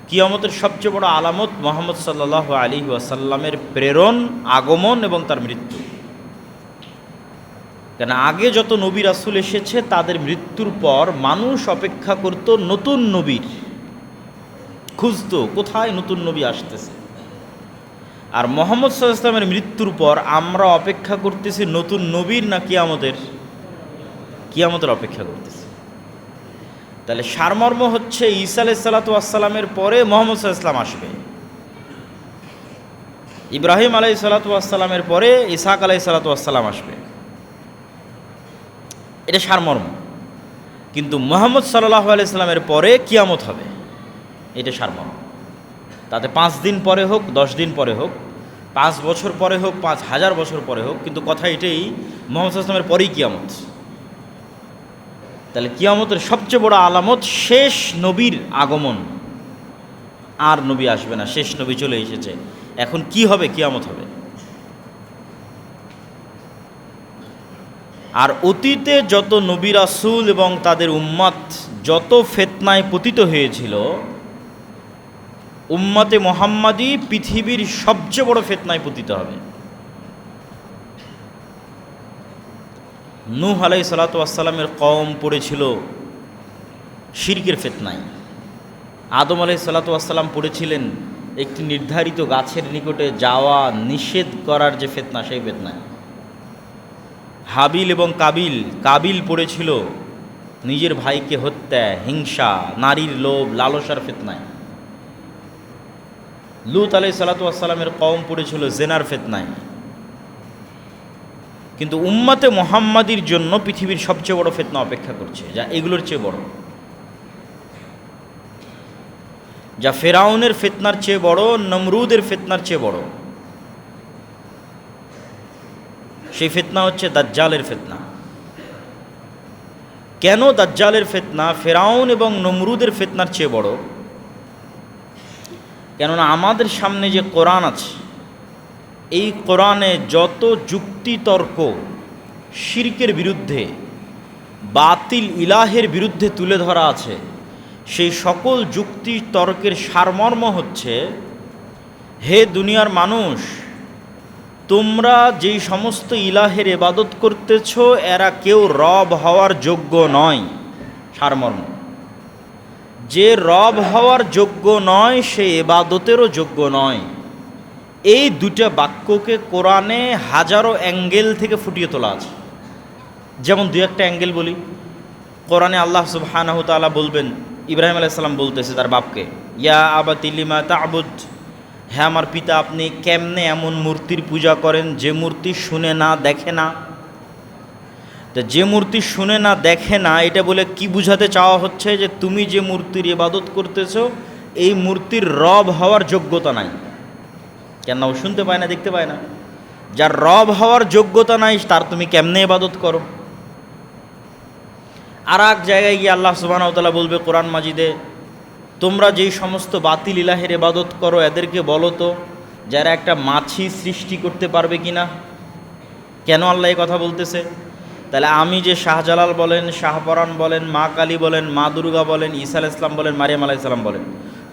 কিয়ামতের সবচেয়ে বড় আলামত মুহাম্মদ সাল্লাল্লাহু আলাইহি ওয়াসাল্লামের প্রেরণ, আগমন এবং তার মৃত্যু। কেন আগে যত নবী রাসূল এসেছে তাদের মৃত্যুর পর মানুষ অপেক্ষা করত নতুন নবীর, খুঁজতো কোথায় নতুন নবী আসতেছে। আর মুহাম্মদ সাল্লাল্লাহু আলাইহি ওয়াসাল্লামের মৃত্যুর পর আমরা অপেক্ষা করতেছি নতুন নবীর না কিয়ামতের অপেক্ষা করতেছি। তাহলে সারমর্ম হচ্ছে ঈসা আলাইহিস সালাতু ওয়াস সালামের পরে মুহাম্মদ সাল্লাল্লাহু আলাইহি ওয়াসাল্লাম আসবে, ইব্রাহিম আলাইহিস সালাতু ওয়াস সালামের পরে ইসহাক আলাইহিস সালাতু ওয়াস সালাম আসবে, এটা সারমর্ম। কিন্তু মুহাম্মদ সাল্লাল্লাহু আলাইহি সাল্লামের পরে কিয়ামত হবে, এটা সারমর্ম। তাতে 5 দিন পরে হোক, 10 দিন পরে হোক, 5 বছর পরে হোক, 5000 বছর পরে হোক, কিন্তু কথা এটাই, মুহাম্মদ সাল্লাল্লাহু আলাইহি সাল্লামের পরেই কিয়ামত। তাহলে কিয়ামতের সবচেয়ে বড় আলামত শেষ নবীর আগমন। আর নবী আসবে না, শেষ নবী চলে এসেছে। এখন কি হবে? কিয়ামত হবে। আর অতীতে যত নবী রাসূল এবং তাদের উম্মত যত ফিতনায় পতিত হয়েছিল, উম্মতে মুহাম্মাদি পৃথিবীর সবচেয়ে বড় ফিতনায় পতিত হবে। নূহ আলাইহিস সালাতু ওয়াস সালামের কওম পড়েছিল শিরকের ফিতনায়। আদম আলাইহিস সালাতু ওয়াস সালাম পড়েছিলেন একটি নির্ধারিত গাছের নিকটে যাওয়া নিষেধ করার যে ফিতনা, সেই ফিতনায়। হাবিল এবং কাবিল পড়েছিল নিজের ভাইকে হত্যা, হিংসা, নারীর লোভ, লালসার ফিতনায়। লূত আলাইহিস সালাতু ওয়াস সালামের কওম পড়েছিল জেনার ফিতনায়। কিন্তু উম্মতে মুহাম্মাদির জন্য পৃথিবীর সবচেয়ে বড় ফিতনা অপেক্ষা করছে, যা এগুলোর চেয়ে বড়, যা ফেরাউনের ফিতনার চেয়ে বড়, নমরুদের ফিতনার চেয়ে বড়। সেই ফিতনা হচ্ছে দাজ্জালের ফিতনা। কেন দাজ্জালের ফিতনা ফেরাউন এবং নমরুদের ফিতনার চেয়ে বড়? কেননা আমাদের সামনে যে কোরআন আছে, এই কোরআনে যত যুক্তি তর্ক শিরকের বিরুদ্ধে, বাতিল ইলাহের বিরুদ্ধে তুলে ধরা আছে, সেই সকল যুক্তি তর্কের সারমর্ম হচ্ছে, হে দুনিয়ার মানুষ, তোমরা যেই সমস্ত ইলাহের ইবাদত করতেছ এরা কেউ রব হওয়ার যোগ্য নয়। সারমর্ম, যে রব হওয়ার যোগ্য নয় সে ইবাদতেরও যোগ্য নয়। এই দুটা বাক্যকে কোরআনে হাজারো অ্যাঙ্গেল থেকে ফুটিয়ে তোলা আছে। যেমন দুই একটা অ্যাঙ্গেল বলি। কোরআনে আল্লাহ সুবহানাহু ওয়া তাআলা বলবেন, ইব্রাহিম আলাইহিস সালাম বলতেছে তার বাপকে, ইয়া আবাতি লিমা তা'বুদ, হ্যাঁ আমার পিতা আপনি কেমনে এমন মূর্তির পূজা করেন যে মূর্তি শুনে না, দেখে না। তো যে মূর্তি শুনে না, দেখে না, এটা বলে কি বুঝাতে চাওয়া হচ্ছে? যে তুমি যে মূর্তির ইবাদত করতেছো এই মূর্তির রব হওয়ার যোগ্যতা নাই। কেন? ও শুনতে পায় না, দেখতে পায় না। যার রব হওয়ার যোগ্যতা নাই তার তুমি কেমনে ইবাদত করো? আর এক জায়গায় গিয়ে আল্লাহ সুবহানাহু ওয়া তাআলা বলবে কোরআন মাজিদে, তোমরা যেই সমস্ত বাতিল ইলাহের ইবাদত করো এদেরকে বলো তো যারা একটা মাছি সৃষ্টি করতে পারবে কি না। কেন আল্লাহ এই কথা বলতেছে? তাহলে আমি যে শাহজালাল বলেন, শাহপরাণ বলেন, মা কালী বলেন, মা দুর্গা বলেন, ঈসা আলাইহিস সালাম বলেন, মারিয়াম আলাইহিস সালাম বলেন,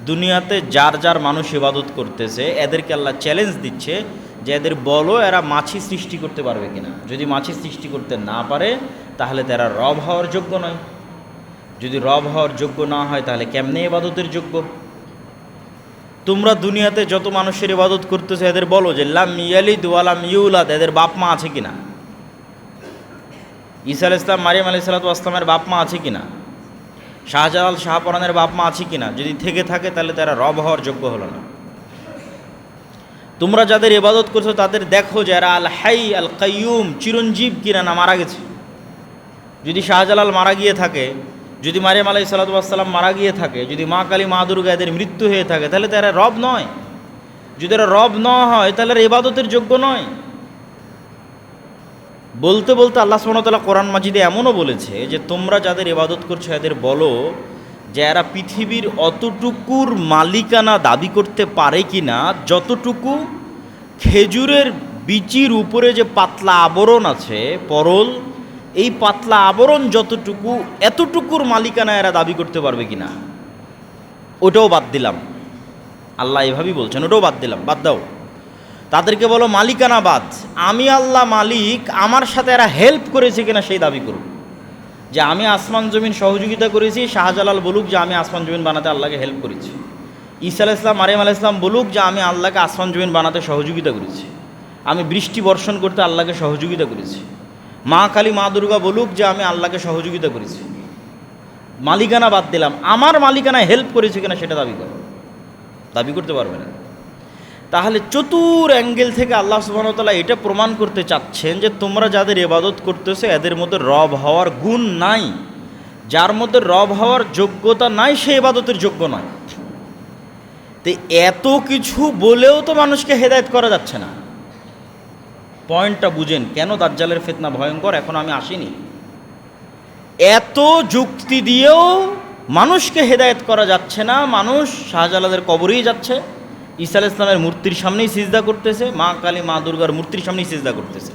দুনিয়াতে যার যার মানুষ ইবাদত করতেছে এদেরকে আল্লাহ চ্যালেঞ্জ দিচ্ছে যে এদের বলো এরা মাছি সৃষ্টি করতে পারবে কিনা। যদি মাছি সৃষ্টি করতে না পারে তাহলে তারা রব হওয়ার যোগ্য নয়। যদি রব হওয়ার যোগ্য না হয় তাহলে কেমনে ইবাদতের যোগ্য? তোমরা দুনিয়াতে যত মানুষের ইবাদত করতেছো এদের বলো যে লাম ইয়ালিদ ওয়া লাম ইউলাদ, এদের বাপ মা আছে কিনা। ঈসা আলাইহিস সালাম, মারিয়াম আলাইহিস সালাতু ওয়াস সালামের বাপ মা আছে কিনা। শাহজালাল, শাহপরানের বাপ মা আছে কিনা। যদি থেকে থাকে তাহলে তারা রব হওয়ার যোগ্য হলো না। তোমরা যাদের ইবাদত করছো তাদের দেখো যে এরা আল হাই আল কাইয়ুম, চিরঞ্জীব কিনা না মারা গেছে। যদি শাহজালাল মারা গিয়ে থাকে, যদি মারিয়াম আলাইহিস সালাতু ওয়াস সালাম মারা গিয়ে থাকে, যদি মা কালী, মা দুর্গা এদের মৃত্যু হয়ে থাকে তাহলে তারা রব নয়। যদি এরা রব না হয় তাহলে এরা ইবাদতের যোগ্য নয়। বলতে বলতে আল্লাহ সুবহানাহু ওয়া তাআলা কোরআন মাজিদে এমনও বলেছে যে তোমরা যাদের ইবাদত করছো এদের বলো যে এরা পৃথিবীর অতটুকুর মালিকানা দাবি করতে পারে কি না যতটুকু খেজুরের বিচির উপরে যে পাতলা আবরণ আছে পরল, এই পাতলা আবরণ যতটুকু এতটুকুর মালিকানা এরা দাবি করতে পারবে কি না। ওটাও বাদ দিলাম। আল্লাহ এভাবেই বলছেন, ওটাও বাদ দিলাম, বাদ দাও। তাদেরকে বলো মালিকানা বাদ, আমি আল্লাহ মালিক, আমার সাথে এরা হেল্প করেছে কিনা সেই দাবি করুক, যে আমি আসমান জমিন সহযোগিতা করেছি। শাহজালাল বলুক যে আমি আসমান জমিন বানাতে আল্লাহকে হেল্প করেছি। ঈসা আলাইহিস সালাম, মারিয়াম আলাইহিস সালাম বলুক যে আমি আল্লাহকে আসমান জমিন বানাতে সহযোগিতা করেছি, আমি বৃষ্টি বর্ষণ করতে আল্লাহকে সহযোগিতা করেছি। মা কালী, মা দুর্গা বলুক যে আমি আল্লাহকে সহযোগিতা করেছি। মালিকানা বাদ দিলাম, আমার মালিকানায় হেল্প করেছে কিনা সেটা দাবি করো, দাবি করতে পারবে না। তাহলে চতুর অ্যাঙ্গেল থেকে আল্লাহ সুবহানাহু ওয়া তাআলা এটা প্রমাণ করতে চাচ্ছেন যে তোমরা যাদের ইবাদত করতেছো এদের মধ্যে রব হওয়ার গুণ নাই। যার মধ্যে রব হওয়ার যোগ্যতা নাই সে ইবাদতের যোগ্য নয়। তো এত কিছু বলেও তো মানুষকে হেদায়েত করা যাচ্ছে না। পয়েন্টটা বুঝেন, কেন দাজ্জালের ফিতনা ভয়ঙ্কর, এখন আমি আসিনি। এত যুক্তি দিয়েও মানুষকে হেদায়েত করা যাচ্ছে না। মানুষ শাহজালালের কবরেই যাচ্ছে, ঈসা আলাইহিস সালামের মূর্তির সামনেই সিজদা করতেছে, মা কালী, মা দুর্গার মূর্তির সামনেই সিজদা করতেছে।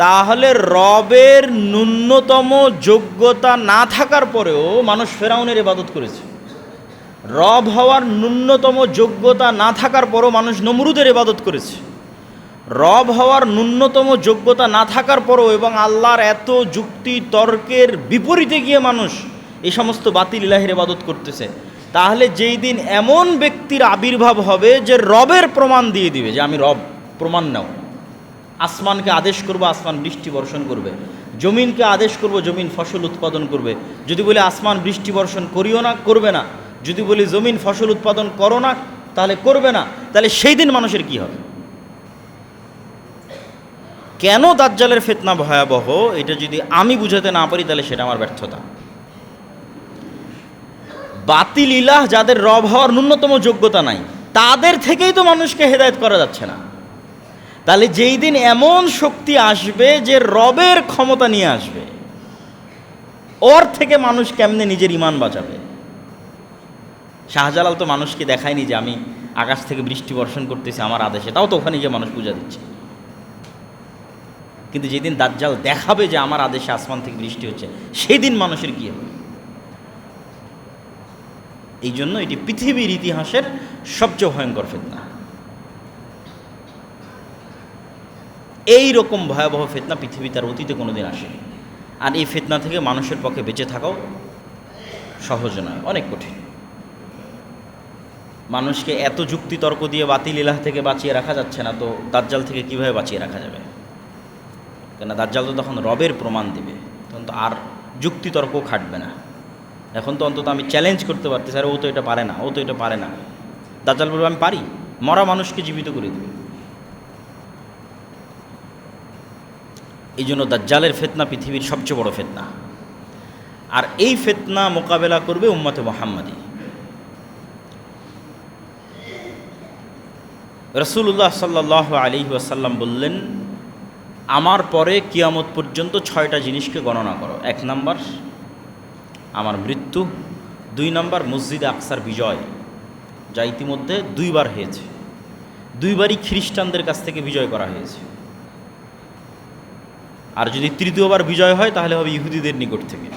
তাহলে রবের ন্যূনতম যোগ্যতা না থাকার পরেও মানুষ ফেরাউনের ইবাদত করেছে। রব হওয়ার ন্যূনতম যোগ্যতা না থাকার পরও মানুষ নমরুদের ইবাদত করেছে। রব হওয়ার ন্যূনতম যোগ্যতা না থাকার পরও এবং আল্লাহর এত যুক্তি তর্কের বিপরীতে গিয়ে মানুষ এই সমস্ত বাতিল ইলাহের ইবাদত করতেছে। তাহলে যেই দিন এমন ব্যক্তির আবির্ভাব হবে যে রবের প্রমাণ দিয়ে দিবে যে আমি রব, প্রমাণ নাও, আসমানকে আদেশ করবো আসমান বৃষ্টি বর্ষণ করবে, জমিনকে আদেশ করব জমিন ফসল উৎপাদন করবে, যদি বলি আসমান বৃষ্টি বর্ষণ করিও না, করবে না, যদি বলি জমিন ফসল উৎপাদন করো না, তাহলে করবে না, তাহলে সেই দিন মানুষের কি হবে? কেন দাজ্জালের ফিতনা ভয়াবহ এটা যদি আমি বুঝাতে না পারি তাহলে সেটা আমার ব্যর্থতা। বাতিল ইলাহ যাদের রব হওয়ার ন্যূনতম যোগ্যতা নাই তাদের থেকেই তো মানুষকে হেদায়েত করা যাচ্ছে না। তাহলে যেই দিন এমন শক্তি আসবে যে রবের ক্ষমতা নিয়ে আসবে, ওর থেকে মানুষ কেমনে নিজের ঈমান বাঁচাবে? শাহজালাল তো মানুষকে দেখায়নি যে আমি আকাশ থেকে বৃষ্টি বর্ষণ করতেছি আমার আদেশে, তাও তো ওখানে গিয়ে মানুষ পূজা দিচ্ছে। কিন্তু যেদিন দাজ্জাল দেখাবে যে আমার আদেশে আসমান থেকে বৃষ্টি হচ্ছে, সেই দিন মানুষের কী হবে? এই জন্য এটি পৃথিবীর ইতিহাসের সবচেয়ে ভয়ঙ্কর ফিতনা। এই রকম ভয়াবহ ফিতনা পৃথিবী তার অতীতে কোনোদিন আসেনি। আর এই ফিতনা থেকে মানুষের পক্ষে বেঁচে থাকাও সহজ নয়, অনেক কঠিন। মানুষকে এত যুক্তি তর্ক দিয়ে বাতিল ইলাহ থেকে বাঁচিয়ে রাখা যাচ্ছে না, তো দাজ্জাল থেকে কিভাবে বাঁচিয়ে রাখা যাবে? কেন দাজ্জাল তো তখন রবের প্রমাণ দেবে, তখন তো আর যুক্তি তর্ক খাটবে না। এখন তো অন্তত আমি চ্যালেঞ্জ করতে পারতেছি, আরে ও তো এটা পারে না, ও তো এটা পারে না। দাজ্জাল বলবে আমি পারি, মরা মানুষকে জীবিত করে দেবে। এই জন্য দাজ্জালের ফিতনা পৃথিবীর সবচেয়ে বড় ফিতনা। আর এই ফিতনা মোকাবেলা করবে উম্মতে মুহাম্মাদি। রাসূলুল্লাহ সাল্লাল্লাহু আলাইহি ওয়াসাল্লাম বললেন, আমার পরে কিয়ামত পর্যন্ত 6টা জিনিসকে গণনা করো। 1 নাম্বার আমার মৃত্যু, 2 নাম্বার মসজিদে আকসার বিজয়, যা ইতিমধ্যে 2 বার হয়েছে, 2 বারই খ্রিস্টানদের কাছ থেকে বিজয় করা হয়েছে। আর যদি 3য় বিজয় হয় তাহলে হবে ইহুদিদের নিকট থেকে।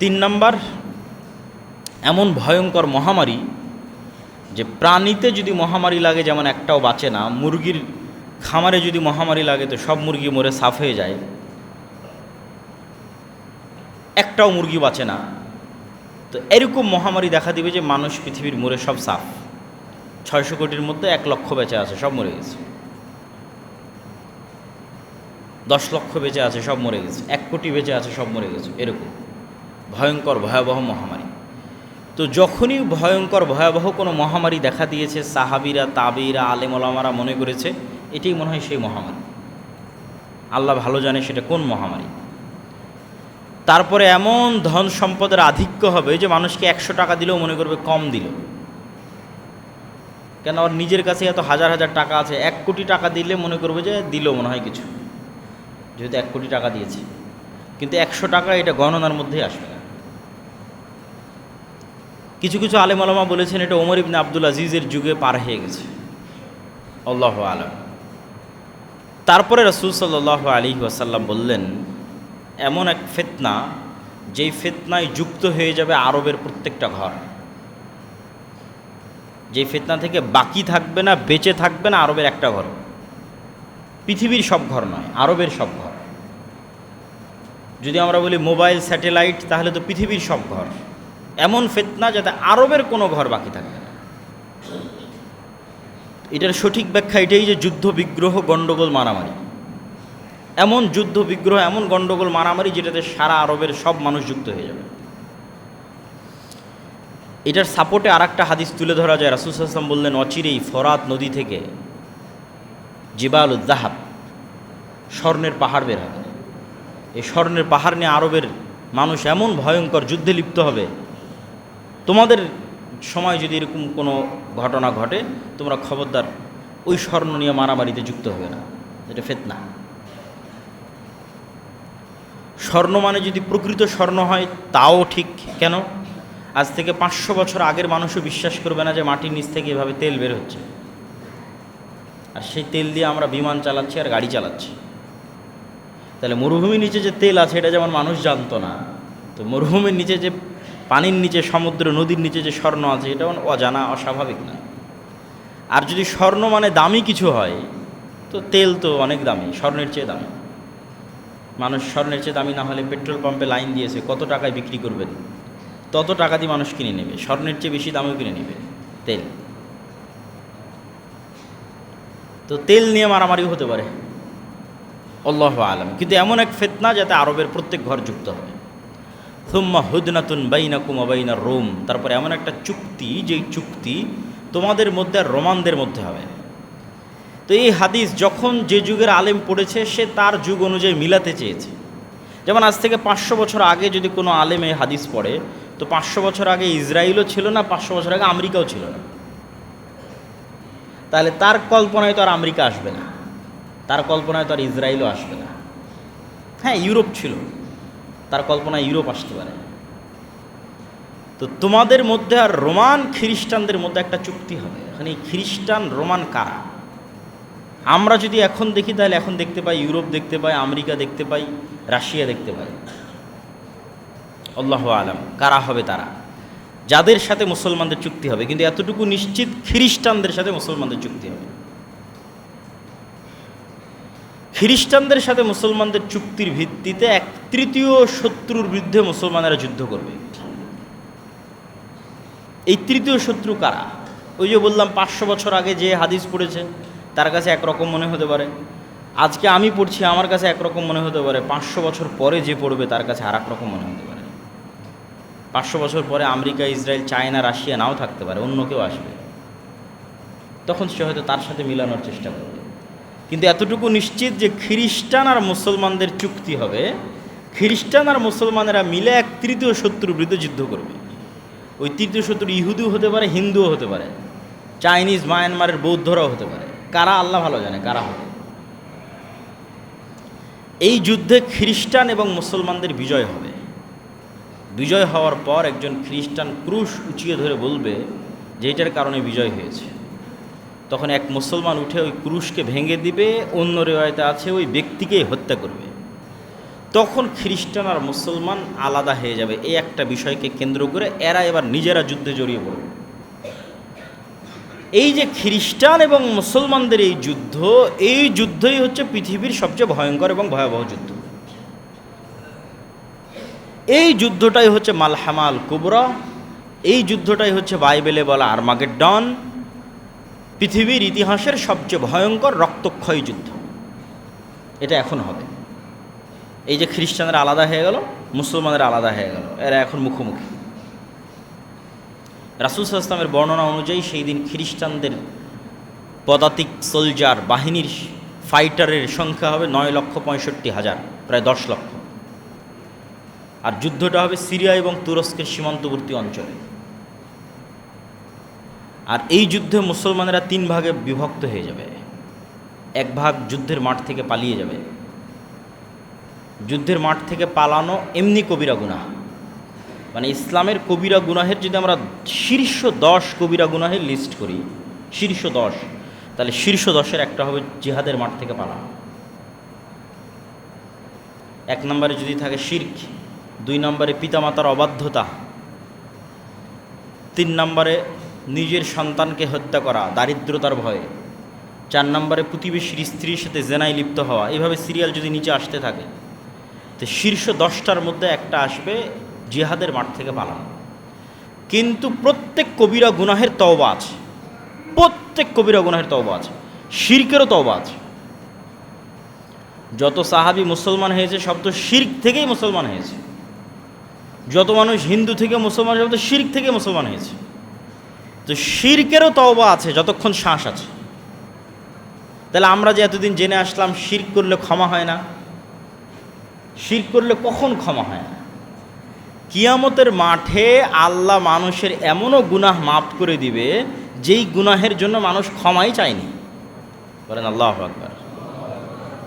3 নাম্বার এমন ভয়ঙ্কর মহামারী যে প্রাণীতে যদি মহামারী লাগে যেমন একটাও বাঁচে না, মুরগির খামারে যদি মহামারী লাগে তো সব মুরগি মরে সাফ হয়ে যায়, একটাও মুরগি বাঁচে না। তো এরকম মহামারী দেখা দিবে যে মানুষ পৃথিবীর মরে সব সাফ। 600 কোটির মধ্যে 1 লক্ষ বেঁচে আছে, সব মরে গেছে। 10 লক্ষ বেঁচে আছে, সব মরে গেছে। 1 কোটি বেঁচে আছে, সব মরে গেছে। এরকম ভয়ঙ্কর ভয়াবহ মহামারী। তো যখনই ভয়ঙ্কর ভয়াবহ কোনো মহামারী দেখা দিয়েছে, সাহাবিরা, তাবিরা, আলেম ওলামারা মনে করেছে এটাই মনে হয় সেই মহামারী। আল্লাহ ভালো জানে সেটা কোন মহামারী। তারপরে এমন ধন সম্পদের আধিক্য হবে যে মানুষকে 100 টাকা দিলেও মনে করবে কম দিল। কেন? ওর নিজের কাছে এত হাজার হাজার টাকা আছে, 1 কোটি টাকা দিলে মনে করবে যে দিল মনে হয় কিছু, যেহেতু 1 কোটি টাকা দিয়েছে। কিন্তু 100 টাকা এটা গণনার মধ্যেই আসবে না। কিছু কিছু আলেম ওলামা বলেছেন এটা ওমর ইবনে আব্দুল আজিজের যুগে পার হয়ে গেছে। আল্লাহু আলাম। তারপরে রাসূল সাল্লাল্লাহু আলাইহি ওয়াসাল্লাম বললেন, এমন এক ফিতনা যেই ফিতনায় যুক্ত হয়ে যাবে আরবের প্রত্যেকটা ঘর। যে ফিতনা থেকে বাকি থাকবে না, বেঁচে থাকবে না আরবের একটা ঘর। পৃথিবীর সব ঘর নয়, আরবের সব ঘর। যদি আমরা বলি মোবাইল, স্যাটেলাইট, তাহলে তো পৃথিবীর সব ঘর। এমন ফিতনা যাতে আরবের কোনো ঘর বাকি থাকবে না। এটার সঠিক ব্যাখ্যা এটাই যে যুদ্ধ বিগ্রহ, গণ্ডগোল, মারামারি। এমন যুদ্ধ বিগ্রহ, এমন গণ্ডগোল, মারামারি যেটাতে সারা আরবের সব মানুষ যুক্ত হয়ে যাবে। এটার সাপোর্টে আর একটা হাদিস তুলে ধরা যায়। রাসূল সাল্লাল্লাহু আলাইহি ওয়াসাল্লাম বললেন, অচিরেই ফরাত নদী থেকে জিবালুজ যাহাব, স্বর্ণের পাহাড় বের হবে। এই স্বর্ণের পাহাড় নিয়ে আরবের মানুষ এমন ভয়ঙ্কর যুদ্ধে লিপ্ত হবে, তোমাদের সময় যদি এরকম কোনো ঘটনা ঘটে, তোমরা খবরদার ওই স্বর্ণ নিয়ে মারামারিতে যুক্ত হবে না, এটা ফিতনা। স্বর্ণ মানে যদি প্রকৃত স্বর্ণ হয় তাও ঠিক। কেন? আজ থেকে 500 বছর আগের মানুষও বিশ্বাস করবে না যে মাটির নিচ থেকে এভাবে তেল বের হচ্ছে, আর সেই তেল দিয়ে আমরা বিমান চালাচ্ছি আর গাড়ি চালাচ্ছি। তাহলে মরুভূমির নিচে যে তেল আছে এটা যেমন মানুষ জানতো না, তো মরুভূমির নিচে যে পানির নিচে, সমুদ্র নদীর নিচে যে স্বর্ণ আছে এটা অজানা, অস্বাভাবিক না। আর যদি স্বর্ণ মানে দামি কিছু হয়, তো তেল তো অনেক দামি, স্বর্ণের চেয়ে দামি। মানুষ স্বর্ণের চেয়ে দামি না হলে পেট্রোল পাম্পে লাইন দিয়েছে, কত টাকায় বিক্রি করবেন, তত টাকা দিয়ে মানুষ কিনে নেবে। স্বর্ণের চেয়ে বেশি দামেও কিনে নেবে তেল। তো তেল নিয়ে মারামারিও হতে পারে, আল্লাহু আলাম। কিন্তু এমন এক ফিতনা যাতে আরবের প্রত্যেক ঘর যুক্ত হবে। সুম্মা হুদনাতুন বাইনাকুম ওয়া বাইনার রোম, তারপরে এমন একটা চুক্তি, যেই চুক্তি তোমাদের মধ্যে আর রোমানদের মধ্যে হবে। তো এই হাদিস যখন যে যুগের আলেম পড়েছে, সে তার যুগ অনুযায়ী মিলাতে চেয়েছে। যেমন আজ থেকে 500 বছর আগে যদি কোনো আলেম এই হাদিস পড়ে, তো 500 বছর আগে ইসরায়েলও ছিল না, 500 বছর আগে আমেরিকাও ছিল না। তাহলে তার কল্পনায় তো আর আমেরিকা আসবে না, তার কল্পনায় তো আর ইসরায়েলও আসবে না। হ্যাঁ, ইউরোপ ছিল, তার কল্পনায় ইউরোপ আসতে পারে। তো তোমাদের মধ্যে আর রোমান খ্রিস্টানদের মধ্যে একটা চুক্তি হবে। এখানে খ্রিস্টান রোমান কারা? আমরা যদি এখন দেখি তাহলে এখন দেখতে পাই ইউরোপ দেখতে পাই, আমেরিকা দেখতে পাই, রাশিয়া দেখতে পাই। আল্লাহু আলাম কারা হবে তারা, যাদের সাথে মুসলমানদের চুক্তি হবে। কিন্তু এতটুকু নিশ্চিত, খ্রিস্টানদের সাথে মুসলমানদের চুক্তি হবে। খ্রিস্টানদের সাথে মুসলমানদের চুক্তির ভিত্তিতে 1/3 শত্রুর বিরুদ্ধে মুসলমানেরা যুদ্ধ করবে। এই তৃতীয় শত্রু কারা? ওই যে বললাম 500 বছর আগে যে হাদিস পড়েছে তার কাছে একরকম মনে হতে পারে, আজকে আমি পড়ছি আমার কাছে একরকম মনে হতে পারে, 500 বছর পরে যে পড়বে তার কাছে আর এক রকম মনে হতে পারে। 500 বছর পরে আমেরিকা, ইসরায়েল, চায়না, রাশিয়া নাও থাকতে পারে, অন্য কেউ আসবে, তখন সে হয়তো তার সাথে মিলানোর চেষ্টা করবে। কিন্তু এতটুকু নিশ্চিত যে খ্রিস্টান আর মুসলমানদের চুক্তি হবে, খ্রিস্টান আর মুসলমানেরা মিলে 1/3 শত্রুর বিরুদ্ধে যুদ্ধ করবে। ওই তৃতীয় শত্রু ইহুদিও হতে পারে, হিন্দুও হতে পারে, চাইনিজ, মায়ানমারের বৌদ্ধরাও হতে পারে। কারা আল্লাহ ভালো জানে কারা হবে। এই যুদ্ধে খ্রিস্টান এবং মুসলমানদের বিজয় হবে। বিজয় হওয়ার পর একজন খ্রিস্টান ক্রুশ উঁচিয়ে ধরে বলবে যে এটার কারণে বিজয় হয়েছে। তখন এক মুসলমান উঠে ওই ক্রুশকে ভেঙে দিবে, অন্য রেওয়ায়তে আছে ওই ব্যক্তিকেই হত্যা করবে। তখন খ্রিস্টান আর মুসলমান আলাদা হয়ে যাবে। এই একটা বিষয়কে কেন্দ্র করে এরা এবার নিজেরা যুদ্ধে জড়িয়ে পড়বে। এই যে খ্রিস্টান এবং মুসলমানদের এই যুদ্ধ, এই যুদ্ধই হচ্ছে পৃথিবীর সবচেয়ে ভয়ঙ্কর এবং ভয়াবহ যুদ্ধ। এই যুদ্ধটাই হচ্ছে মালহামাল কুবরা, এই যুদ্ধটাই হচ্ছে বাইবেলে বলা আর্মাগেড্ডন, পৃথিবীর ইতিহাসের সবচেয়ে ভয়ঙ্কর রক্তক্ষয়ী যুদ্ধ। এটা এখন হবে। এই যে খ্রিস্টানরা আলাদা হয়ে গেল, মুসলমানরা আলাদা হয়ে গেল, এরা এখন মুখোমুখি। রাসূল সাল্লাল্লাহু আলাইহি ওয়াসাল্লামের বর্ণনা অনুযায়ী সেই দিন খ্রিস্টানদের পদাতিক সোলজার বাহিনীর ফাইটারের সংখ্যা হবে 9,65,000, প্রায় 10 লক্ষ। আর যুদ্ধটা হবে সিরিয়া এবং তুরস্কের সীমান্তবর্তী অঞ্চলে। আর এই যুদ্ধে মুসলমানেরা 3 ভাগে বিভক্ত হয়ে যাবে। এক ভাগ যুদ্ধের মাঠ থেকে পালিয়ে যাবে। যুদ্ধের মাঠ থেকে পালানো এমনি কবিরা গুনাহ, মানে ইসলামের কবিরা গুনাহের যদি আমরা শীর্ষ 10 কবিরা গুনাহের লিস্ট করি, শীর্ষ 10, তাহলে শীর্ষ 10-এর একটা হবে জিহাদের মাঠ থেকে পালানো। 1 নম্বরে যদি থাকে শিরক, 2 নম্বরে পিতামাতার অবাধ্যতা, 3 নম্বরে নিজের সন্তানকে হত্যা করা দারিদ্রতার ভয়ে, 4 নম্বরে প্রতিবেশীর স্ত্রীর সাথে জেনায় লিপ্ত হওয়া। এইভাবে সিরিয়াল যদি নিচে আসতে থাকে তো শীর্ষ 10টার মধ্যে একটা আসবে জিহাদের মাঠ থেকে পালানো। কিন্তু প্রত্যেক কবিরা গুনাহের তওবা আছে, প্রত্যেক কবিরা গুনাহের তওবা আছে, শিরকেরও তওবা আছে। যত সাহাবী মুসলমান হয়েছে সব তো শিরক থেকেই মুসলমান হয়েছে, যত মানুষ হিন্দু থেকে মুসলমান সব তো শিরক থেকে মুসলমান হয়েছে। তো শিরকেরও তওবা আছে যতক্ষণ শ্বাস আছে। তাহলে আমরা যে এতদিন জেনে আসলাম শিরক করলে ক্ষমা হয় না, শিরক করলে কখন ক্ষমা হয় না? কিয়ামতের মাঠে আল্লাহ মানুষের এমনও গুনাহ মাফ করে দিবে যেই গুনাহের জন্য মানুষ ক্ষমাই চায়নি। বলেন আল্লাহু আকবার।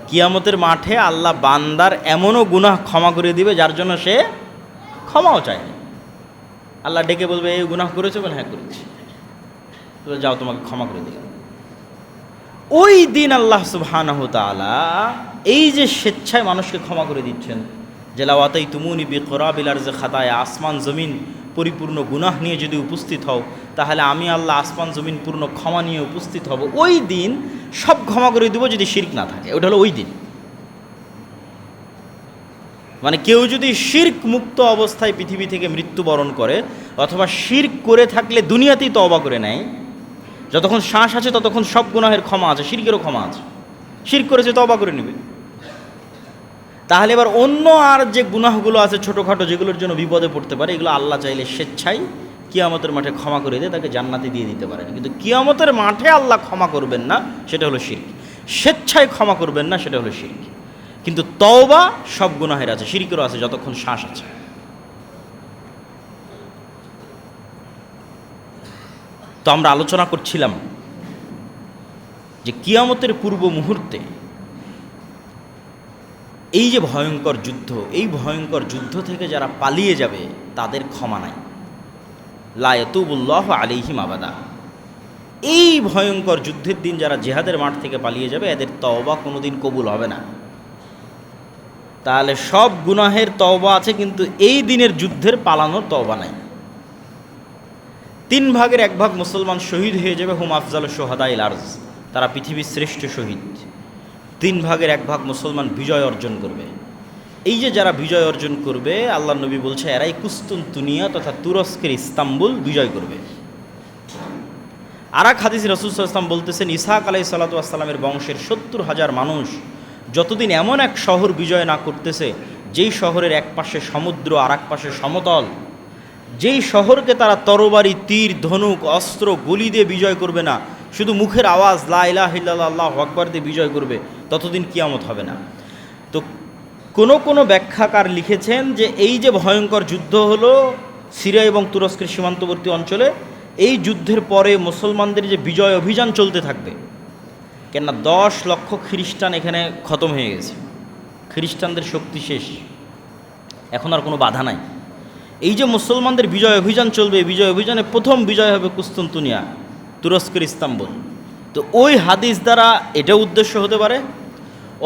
কিয়ামতের মাঠে আল্লাহ বান্দার এমনও গুনাহ ক্ষমা করে দিবে যার জন্য সে ক্ষমাও চায়নি। আল্লাহ ডেকে বলবে এই গুনাহ করেছো? বলে হ্যাঁ করেছি। তো যাও তোমাকে ক্ষমা করে দিলাম। ওই দিন আল্লাহ সুবহানাহু ওয়া তাআলা এই যে স্বেচ্ছায় মানুষকে ক্ষমা করে দিচ্ছেন, যে লাওয়াতাই তুমুনি বিকরাবিল আরজি খাতায়া, আসমান জমিন পরিপূর্ণ গুনাহ নিয়ে যদি উপস্থিত হও তাহলে আমি আল্লাহ আসমান জমিন পূর্ণ ক্ষমা নিয়ে উপস্থিত হব। ওই দিন সব ক্ষমা করে দেবো যদি শিরক না থাকে। ওটা হলো ওই দিন। মানে কেউ যদি শিরক মুক্ত অবস্থায় পৃথিবী থেকে মৃত্যুবরণ করে অথবা শিরক করে থাকলে দুনিয়াতেই তওবা করে নেয়, যতক্ষণ শ্বাস আছে ততক্ষণ সব গুনাহের ক্ষমা আছে, শিরকেরও ক্ষমা আছে। শিরক করেছে তওবা করে নেবে। তাহলে এবার অন্য আর যে গুনাহগুলো আছে ছোটোখাটো যেগুলোর জন্য বিপদে পড়তে পারে, এগুলো আল্লাহ চাইলে স্বেচ্ছায় কিয়ামতের মাঠে ক্ষমা করে দিয়ে তাকে জান্নাতে দিয়ে দিতে পারেন। কিন্তু কিয়ামতের মাঠে আল্লাহ ক্ষমা করবেন না, সেটা হলো শিরক। স্বেচ্ছায় ক্ষমা করবেন না, সেটা হলো শিরক। কিন্তু তওবা সব গুনাহের আছে, শিরকেরও আছে যতক্ষণ শ্বাস আছে। তো আমরা আলোচনা করছিলাম যে কিয়ামতের পূর্ব মুহূর্তে এই যে ভয়ঙ্কর যুদ্ধ, এই ভয়ঙ্কর যুদ্ধ থেকে যারা পালিয়ে যাবে তাদের ক্ষমা নাই। লা ইয়াতুবুল্লাহু আলাইহিম আবাদা। এই ভয়ঙ্কর যুদ্ধের দিন যারা জিহাদের মাঠ থেকে পালিয়ে যাবে এদের তওবা কোনোদিন কবুল হবে না। তাহলে সব গুনাহের তওবা আছে কিন্তু এই দিনের যুদ্ধের পালানোর তওবা নাই। 3 ভাগের 1 ভাগ মুসলমান শহীদ হয়ে যাবে, হুম আফজালুশ শুহাদাইল আরজ, তারা পৃথিবীর শ্রেষ্ঠ শহীদ। 3 ভাগের 1 ভাগ মুসলমান বিজয় অর্জন করবে। এই যে যারা বিজয় অর্জন করবে আল্লাহ নবী বলছে এরাই কুস্তুনতুনিয়া তথা তুরস্কের ইস্তাম্বুল বিজয় করবে। আর এক হাদিসে রাসূল সাল্লাল্লাহু আলাইহি ওয়াসাল্লাম বলতেছেন ইসহাক আলাইহিস সালাতু ওয়াস সালামের বংশের 70,000 মানুষ যতদিন এমন এক শহর বিজয় না করতেছে যেই শহরের এক পাশে সমুদ্র আর এক পাশে সমতল, যেই শহরকে তারা তরবারি তীর ধনুক অস্ত্র গুলি দিয়ে বিজয় করবে না, শুধু মুখের আওয়াজ লা ইলাহা ইল্লাল্লাহ আল্লাহু আকবার দিয়ে বিজয় করবে, ততদিন কিয়ামত হবে না। তো কোনো ব্যাখ্যাকার লিখেছেন যে এই যে ভয়ঙ্কর যুদ্ধ হলো সিরিয়া এবং তুরস্কের সীমান্তবর্তী অঞ্চলে, এই যুদ্ধের পরে মুসলমানদের যে বিজয় অভিযান চলতে থাকবে, কেননা 10 লক্ষ খ্রিস্টান এখানে খতম হয়ে গেছে, খ্রিস্টানদের শক্তি শেষ, এখন আর কোনো বাধা নাই। এই যে মুসলমানদের বিজয় অভিযান চলবে, বিজয় অভিযানে প্রথম বিজয় হবে কুস্তুনতুনিয়া, তুরস্কের ইস্তাম্বুল। তো ওই হাদিস দ্বারা এটা উদ্দেশ্য হতে পারে,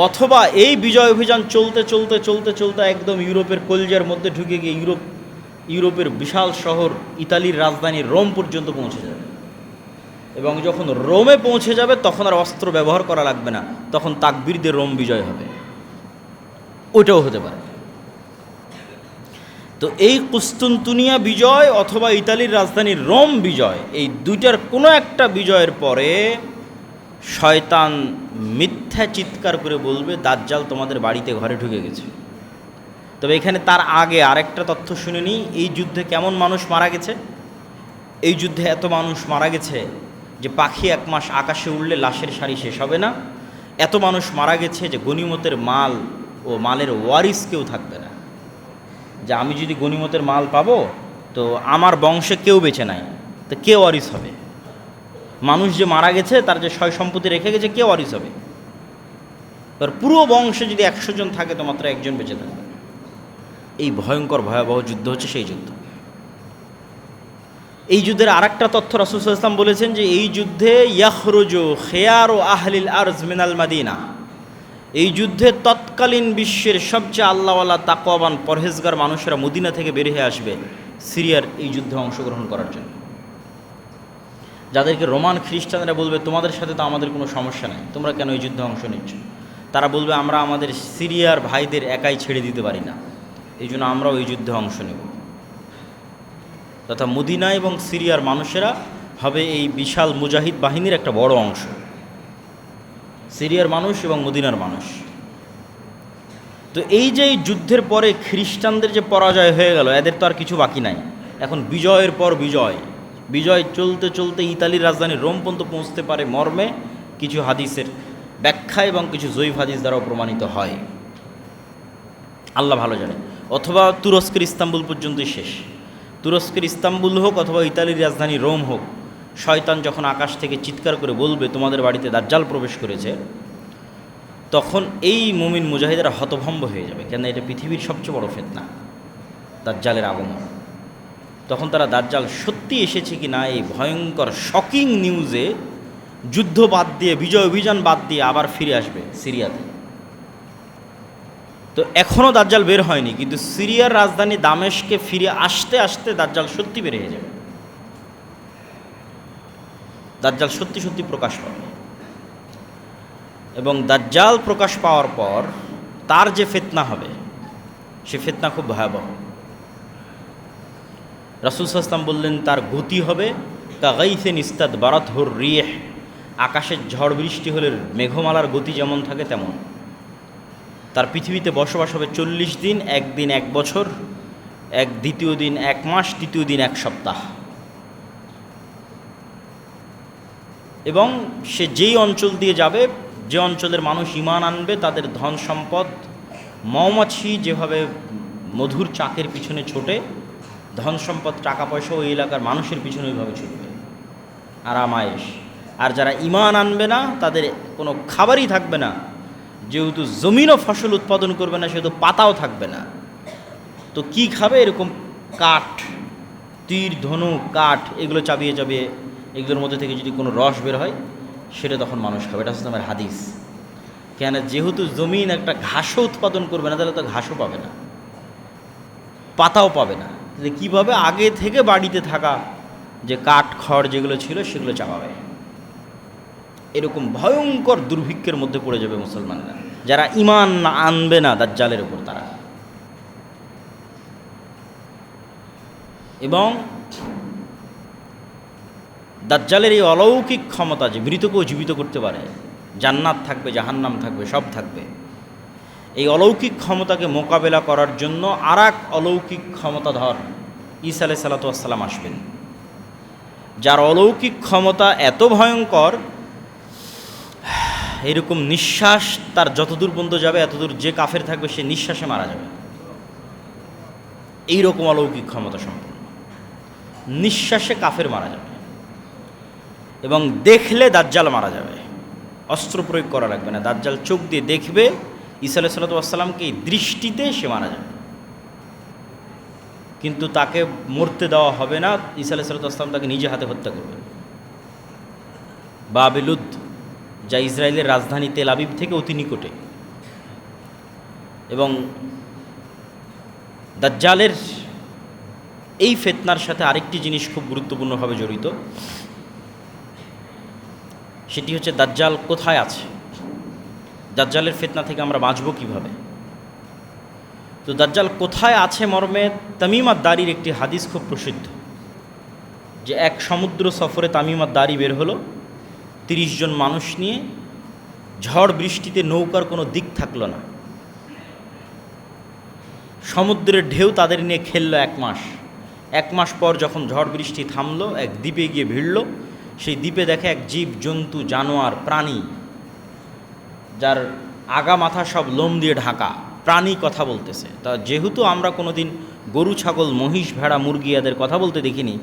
অথবা এই বিজয় অভিযান চলতে চলতে চলতে চলতে একদম ইউরোপের কলজার মধ্যে ঢুকে গিয়ে ইউরোপের বিশাল শহর ইতালির রাজধানী রোম পর্যন্ত পৌঁছে যাবে, এবং যখন রোমে পৌঁছে যাবে তখন আর অস্ত্র ব্যবহার করা লাগবে না, তখন তাকবীর দিয়ে রোম বিজয় হবে। ওইটাও হতে পারে। তো এই কুস্তুনতুনিয়া বিজয় অথবা ইতালির রাজধানী রোম বিজয়, এই দুইটার কোনো একটা বিজয়ের পরে শয়তান মিথ্যা চিৎকার করে বলবে দাজ্জাল তোমাদের বাড়িতে ঘরে ঢুকে গেছে। তবে এখানে তার আগে আরেকটা তথ্য শুনে নিই, এই যুদ্ধে কেমন মানুষ মারা গেছে। এই যুদ্ধে এত মানুষ মারা গেছে যে পাখি 1 মাস আকাশে উড়লে লাশের সারি শেষ হবে না। এত মানুষ মারা গেছে যে গনিমতের মাল ও মালের ওয়ারিস কেউ থাকবে না, যে আমি যদি গনিমতের মাল পাবো তো আমার বংশে কেউ বেঁচে নাই, তো কে ওয়ারিস হবে? মানুষ যে মারা গেছে তার যে সয় সম্পত্তি রেখে গেছে কে ওয়ারিস হবে? এবার পুরো বংশে যদি 100 জন থাকে তো মাত্র 1 জন বেঁচে থাকবে। এই ভয়ঙ্কর ভয়াবহ যুদ্ধ হচ্ছে সেই যুদ্ধ। এই যুদ্ধের আরেকটা তথ্য রাসূল সাল্লাল্লাহু আলাইহি ওয়াসাল্লাম বলেছেন যে এই যুদ্ধে ইয়াখরুজু খিয়ারু আহলিল আরজ মিনাল মাদিনা, এই যুদ্ধে তৎকালীন বিশ্বের সবচেয়ে আল্লাহওয়ালা তাকওয়াবান পরহেজগার মানুষেরা মদিনা থেকে বের হয়ে আসবে সিরিয়ার এই যুদ্ধে অংশগ্রহণ করার জন্য। যাদেরকে রোমান খ্রিস্টানরা বলবে তোমাদের সাথে তো আমাদের কোনো সমস্যা নেই, তোমরা কেন এই যুদ্ধে অংশ নিচ্ছ, তারা বলবে আমরা আমাদের সিরিয়ার ভাইদের একাই ছেড়ে দিতে পারি না, এই জন্য আমরাও এই যুদ্ধে অংশ নেব। তথা মদিনা এবং সিরিয়ার মানুষেরা হবে এই বিশাল মুজাহিদ বাহিনীর একটা বড় অংশ, সিরিয়ার মানুষ এবং মদিনার মানুষ। তো এই যে এই যুদ্ধের পরে খ্রিস্টানদের যে পরাজয় হয়ে গেল, এদের তো আর কিছু বাকি নাই, এখন বিজয়ের পর বিজয়, বিজয় চলতে চলতে ইতালির রাজধানী রোম পর্যন্ত পৌঁছতে পারে মর্মে কিছু হাদিসের ব্যাখ্যা এবং কিছু জয়ীফ হাদিস দ্বারাও প্রমাণিত হয়, আল্লাহ ভালো জানে। অথবা তুরস্কের ইস্তাম্বুল পর্যন্তই শেষ, তুরস্কের ইস্তাম্বুল হোক অথবা ইতালির রাজধানী রোম হোক, শয়তান যখন আকাশ থেকে চিৎকার করে বলবে তোমাদের বাড়িতে দাজ্জাল প্রবেশ করেছে, তখন এই মুমিন মুজাহিদেরা হতভম্ব হয়ে যাবে, কেন এটা পৃথিবীর সবচেয়ে বড় ফিতনা দাজ্জালের আগমন। তখন তারা দাজ্জাল সত্যি এসেছে কি না এই ভয়ঙ্কর শকিং নিউজে যুদ্ধ বাদ দিয়ে, বিজয় অভিযান বাদ দিয়ে আবার ফিরে আসবে সিরিয়াতে। তো এখনও দাজ্জাল বের হয়নি, কিন্তু সিরিয়ার রাজধানী দামেশকে ফিরে আসতে আসতে দাজ্জাল সত্যি বের হয়ে যাবে, দাজ্জাল সত্যি সত্যি প্রকাশ পাবে। এবং দাজ্জাল প্রকাশ পাওয়ার পর তার যে ফিতনা হবে, সে ফিতনা খুব ভয়াবহ। রাসূল সাল্লাল্লাহু আলাইহি ওয়াসাল্লাম বললেন তার গতি হবে কাগাইসিন ইস্তাদবারাতহুর রিহ, আকাশের ঝড় বৃষ্টি হলে মেঘমালার গতি যেমন থাকে তেমন। তার পৃথিবীতে বসবাস হবে 40 দিন, একদিন 1 বছর, দ্বিতীয় দিন 1 মাস, তৃতীয় দিন 1 সপ্তাহ। এবং সে যেই অঞ্চল দিয়ে যাবে, যে অঞ্চলের মানুষ ঈমান আনবে, তাদের ধন সম্পদ মৌমাছি যেভাবে মধুর চাকের পিছনে ছোটে, ধন সম্পদ টাকা পয়সা ওই এলাকার মানুষের পিছনে ওইভাবে ছুটবে, আরামায়েশ। আর যারা ঈমান আনবে না, তাদের কোনো খাবারই থাকবে না, যেহেতু জমিনও ফসল উৎপাদন করবে না, সেহেতু পাতাও থাকবে না। তো কি খাবে? এরকম কাঠ, তীর ধনুক কাঠ, এগুলো চাবিয়ে চাবিয়ে, এগুলোর মধ্যে থেকে যদি কোনো রস বের হয় সেটা তখন মানুষ খাবে। এটা হচ্ছে আমার হাদিস। কেন? যেহেতু জমিন একটা ঘাসও উৎপাদন করবে না, তাহলে তো ঘাসও পাবে না, পাতাও পাবে না। কীভাবে? আগে থেকে বাড়িতে থাকা যে কাঠ খড় যেগুলো ছিল সেগুলো চাপাবে। এরকম ভয়ঙ্কর দুর্ভিক্ষের মধ্যে পড়ে যাবে মুসলমানরা, যারা ঈমান আনবে না দাজ্জালের উপর তারা। এবং দাজ্জালের এই অলৌকিক ক্ষমতা যে মৃতকেও জীবিত করতে পারে, জান্নাত থাকবে, জাহান্নাম থাকবে, সব থাকবে। এই অলৌকিক ক্ষমতাকে মোকাবেলা করার জন্য আর এক অলৌকিক ক্ষমতাধর ঈসা আলাইহিস সালাতু ওয়াস সালাম আসবেন, যার অলৌকিক ক্ষমতা এত ভয়ঙ্কর, এরকম নিঃশ্বাস তার যতদূর পর্যন্ত যাবে এতদূর যে কাফের থাকবে সে নিঃশ্বাসে মারা যাবে। এইরকম অলৌকিক ক্ষমতা সম্পন্ন, নিঃশ্বাসে কাফের মারা যাবে। এবং দেখলে দাজ্জাল মারা যাবে, অস্ত্র প্রয়োগ করা লাগবে না। দাজ্জাল চোখ দিয়ে দেখবে ঈসা আলাইহিস সালাতু ওয়াস সালামকে, এই দৃষ্টিতে সে মারা যাবে। কিন্তু তাকে মরতে দেওয়া হবে না, ঈসা আলাইহিস সালাতু ওয়াস সালাম তাকে নিজে হাতে হত্যা করবে। বাবিলুদ, যা ইসরায়েলের রাজধানী তেল আবিব থেকে অতি নিকটে। এবং দাজ্জালের এই ফিতনার সাথে আরেকটি জিনিস খুব গুরুত্বপূর্ণভাবে জড়িত, সেটি হচ্ছে দাজ্জাল কোথায় আছে, দাজ্জালের ফিতনা থেকে আমরা বাঁচব কীভাবে। তো দাজ্জাল কোথায় আছে মর্মে তামিম আদ-দারির একটি হাদিস খুব প্রসিদ্ধ, যে এক সমুদ্র সফরে তামিম আদ-দারি বের হলো 30 জন মানুষ নিয়ে। ঝড় বৃষ্টিতে নৌকার কোনো দিক থাকলো না, সমুদ্রের ঢেউ তাদের নিয়ে খেললো 1 মাস। 1 মাস পর যখন ঝড় বৃষ্টি থামলো, এক দ্বীপে গিয়ে ভিড়ল। সেই দ্বীপে দেখে এক জীব জন্তু জানোয়ার প্রাণী, যার আগা মাথা সব লোম দিয়ে ঢাকা, প্রাণী কথা বলতেছে। তা যেহেতু আমরা কোনো দিন গরু ছাগল মহিষ ভেড়া মুরগি এদের কথা বলতে দেখিনি,